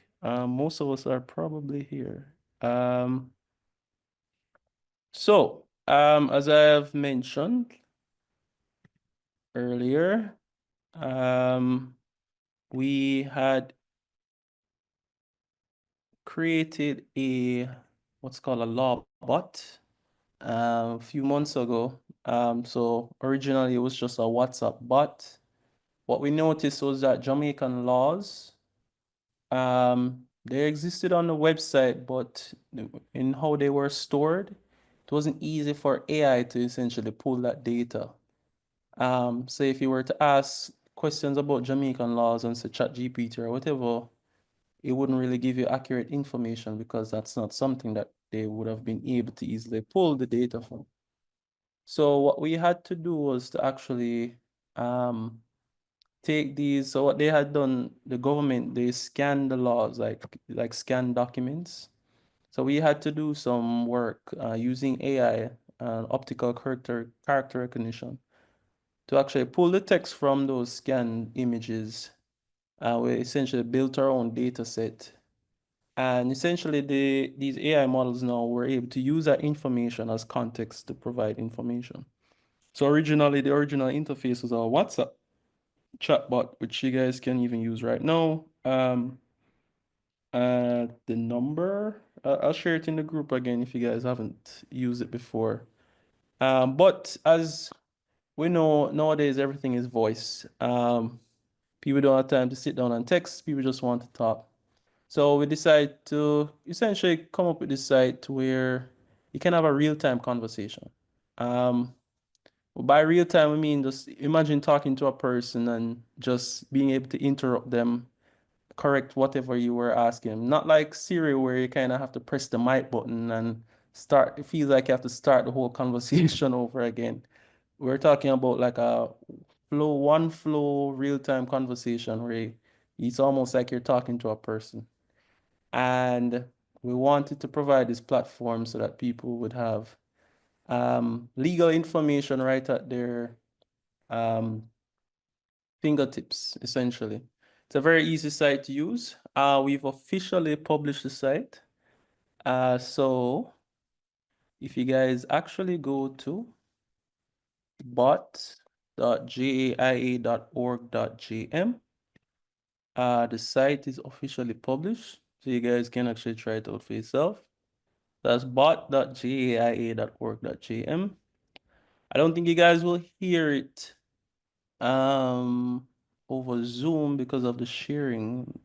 most of us are probably here. So as I have mentioned earlier, we had created what's called a LawBot a few months ago. So originally it was just a WhatsApp bot. What we noticed was that Jamaican laws, they existed on the website, but in how they were stored, it wasn't easy for AI to essentially pull that data. So if you were to ask questions about Jamaican laws on say ChatGPT or whatever, it wouldn't really give you accurate information because that's not something that they would have been able to easily pull the data from. So what we had to do was to actually take these. So what they had done, the government, they scanned the laws, like scan documents. So we had to do some work using AI, optical character recognition, to actually pull the text from those scanned images. We essentially built our own data set. And essentially, these AI models now were able to use that information as context to provide information. So originally, the original interface was our WhatsApp chatbot, which you guys can even use right now. The number, I'll share it in the group again if you guys haven't used it before. But as we know, nowadays everything is voice. People don't have time to sit down and text. People just want to talk. So we decided to essentially come up with this site where you can have a real-time conversation. By real time, I mean just imagine talking to a person and just being able to interrupt them, correct whatever you were asking. Not like Siri where you kind of have to press the mic button and start. It feels like you have to start the whole conversation over again. We're talking about like a one flow real-time conversation where it's almost like you're talking to a person. And we wanted to provide this platform so that people would have legal information right at their fingertips, essentially. It's a very easy site to use. We've officially published the site. So if you guys actually go to bot.jaia.org.jm, the site is officially published, so you guys can actually try it out for yourself. That's bot.jaia.org.jm. I don't think you guys will hear it over Zoom because of the sharing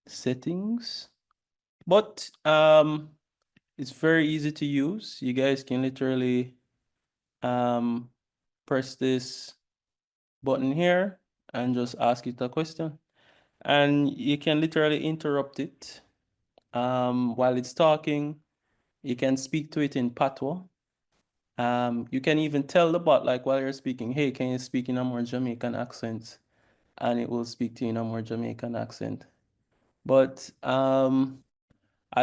settings. But it's very easy to use. You guys can literally press this button here and just ask it a question. And you can literally interrupt it while it's talking. You can speak to it in patois. You can even tell the bot, like while you're speaking, hey, can you speak in a more Jamaican accent? And it will speak to you in a more Jamaican accent. But I'll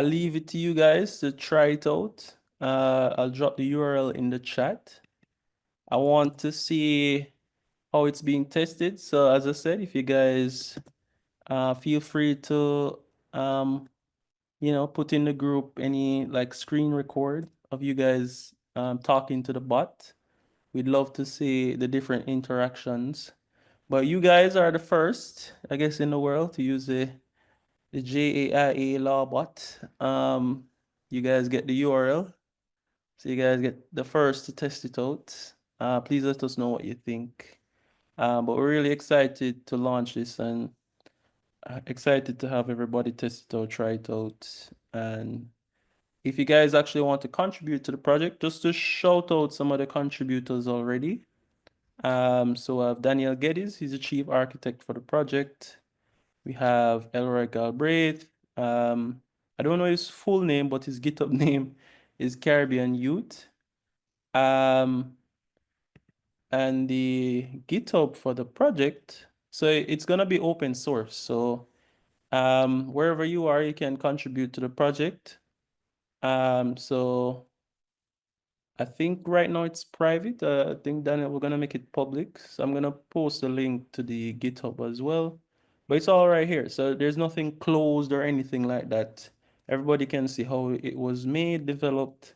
leave it to you guys to try it out. I'll drop the URL in the chat. I want to see how it's being tested. So as I said, if you guys feel free to put in the group any like screen record of you guys talking to the bot. We'd love to see the different interactions. But you guys are the first, I guess, in the world to use the JAIA LawBot. You guys get the URL. So you guys get the first to test it out. Please let us know what you think. But we're really excited to launch this and excited to have everybody test it out, try it out. And if you guys actually want to contribute to the project, just to shout out some of the contributors already. So I have Daniel Geddes, he's the chief architect for the project. We have Elroy Galbraith. I don't know his full name, but his GitHub name is Caribbean Youth. And the GitHub for the project, so it's gonna be open source. So wherever you are, you can contribute to the project. So I think right now it's private. I think Daniel, we're gonna make it public. So I'm gonna post a link to the GitHub as well. But it's all right here. So there's nothing closed or anything like that. Everybody can see how it was made, developed,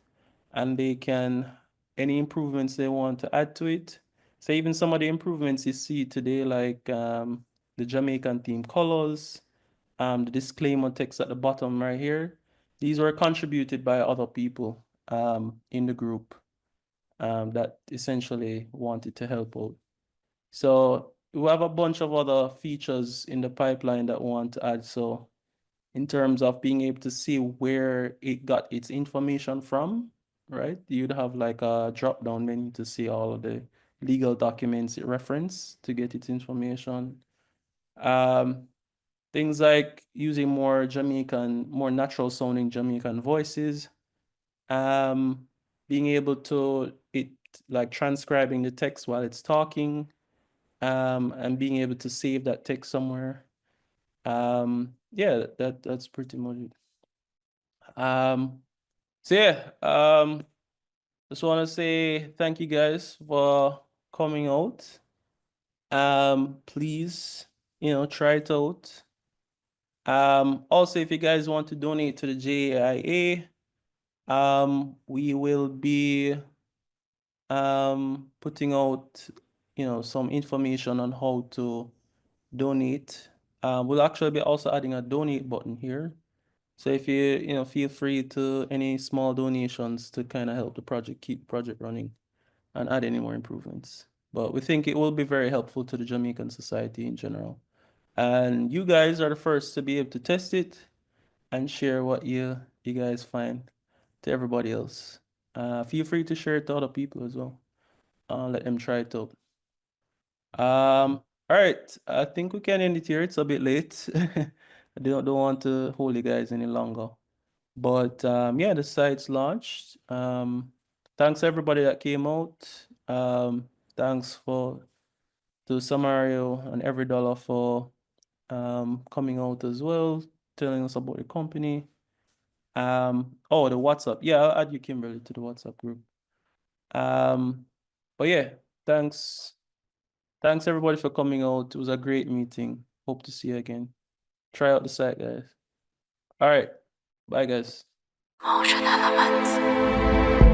and they can, any improvements they want to add to it. So even some of the improvements you see today, like the Jamaican theme colors, the disclaimer text at the bottom right here, these were contributed by other people in the group that essentially wanted to help out. So we have a bunch of other features in the pipeline that we want to add. So in terms of being able to see where it got its information from, right? You'd have like a drop-down menu to see all of the legal documents it referenced to get its information. Things like using more Jamaican, more natural sounding Jamaican voices. Being able to, like transcribing the text while it's talking, and being able to save that text somewhere. Yeah, that's pretty much it. So yeah, just want to say thank you guys for coming out. Please, try it out. Also, if you guys want to donate to the JAIA, we will be putting out, some information on how to donate. We'll actually be also adding a donate button here. So if you, feel free to any small donations to kind of help the project, keep the project running and add any more improvements. But we think it will be very helpful to the Jamaican society in general. And you guys are the first to be able to test it and share what you guys find to everybody else. Feel free to share it to other people as well. Let them try it out. All right, I think we can end it here. It's a bit late. I don't want to hold you guys any longer. But yeah, the site's launched. Thanks everybody that came out. Thanks to Samario and EveryDolla for coming out as well, telling us about the company. Oh, the WhatsApp. Yeah, I'll add you, Kimberly, to the WhatsApp group. But yeah, thanks everybody for coming out. It was a great meeting. Hope to see you again. Try out the site, guys. All right, bye guys. Motion elements.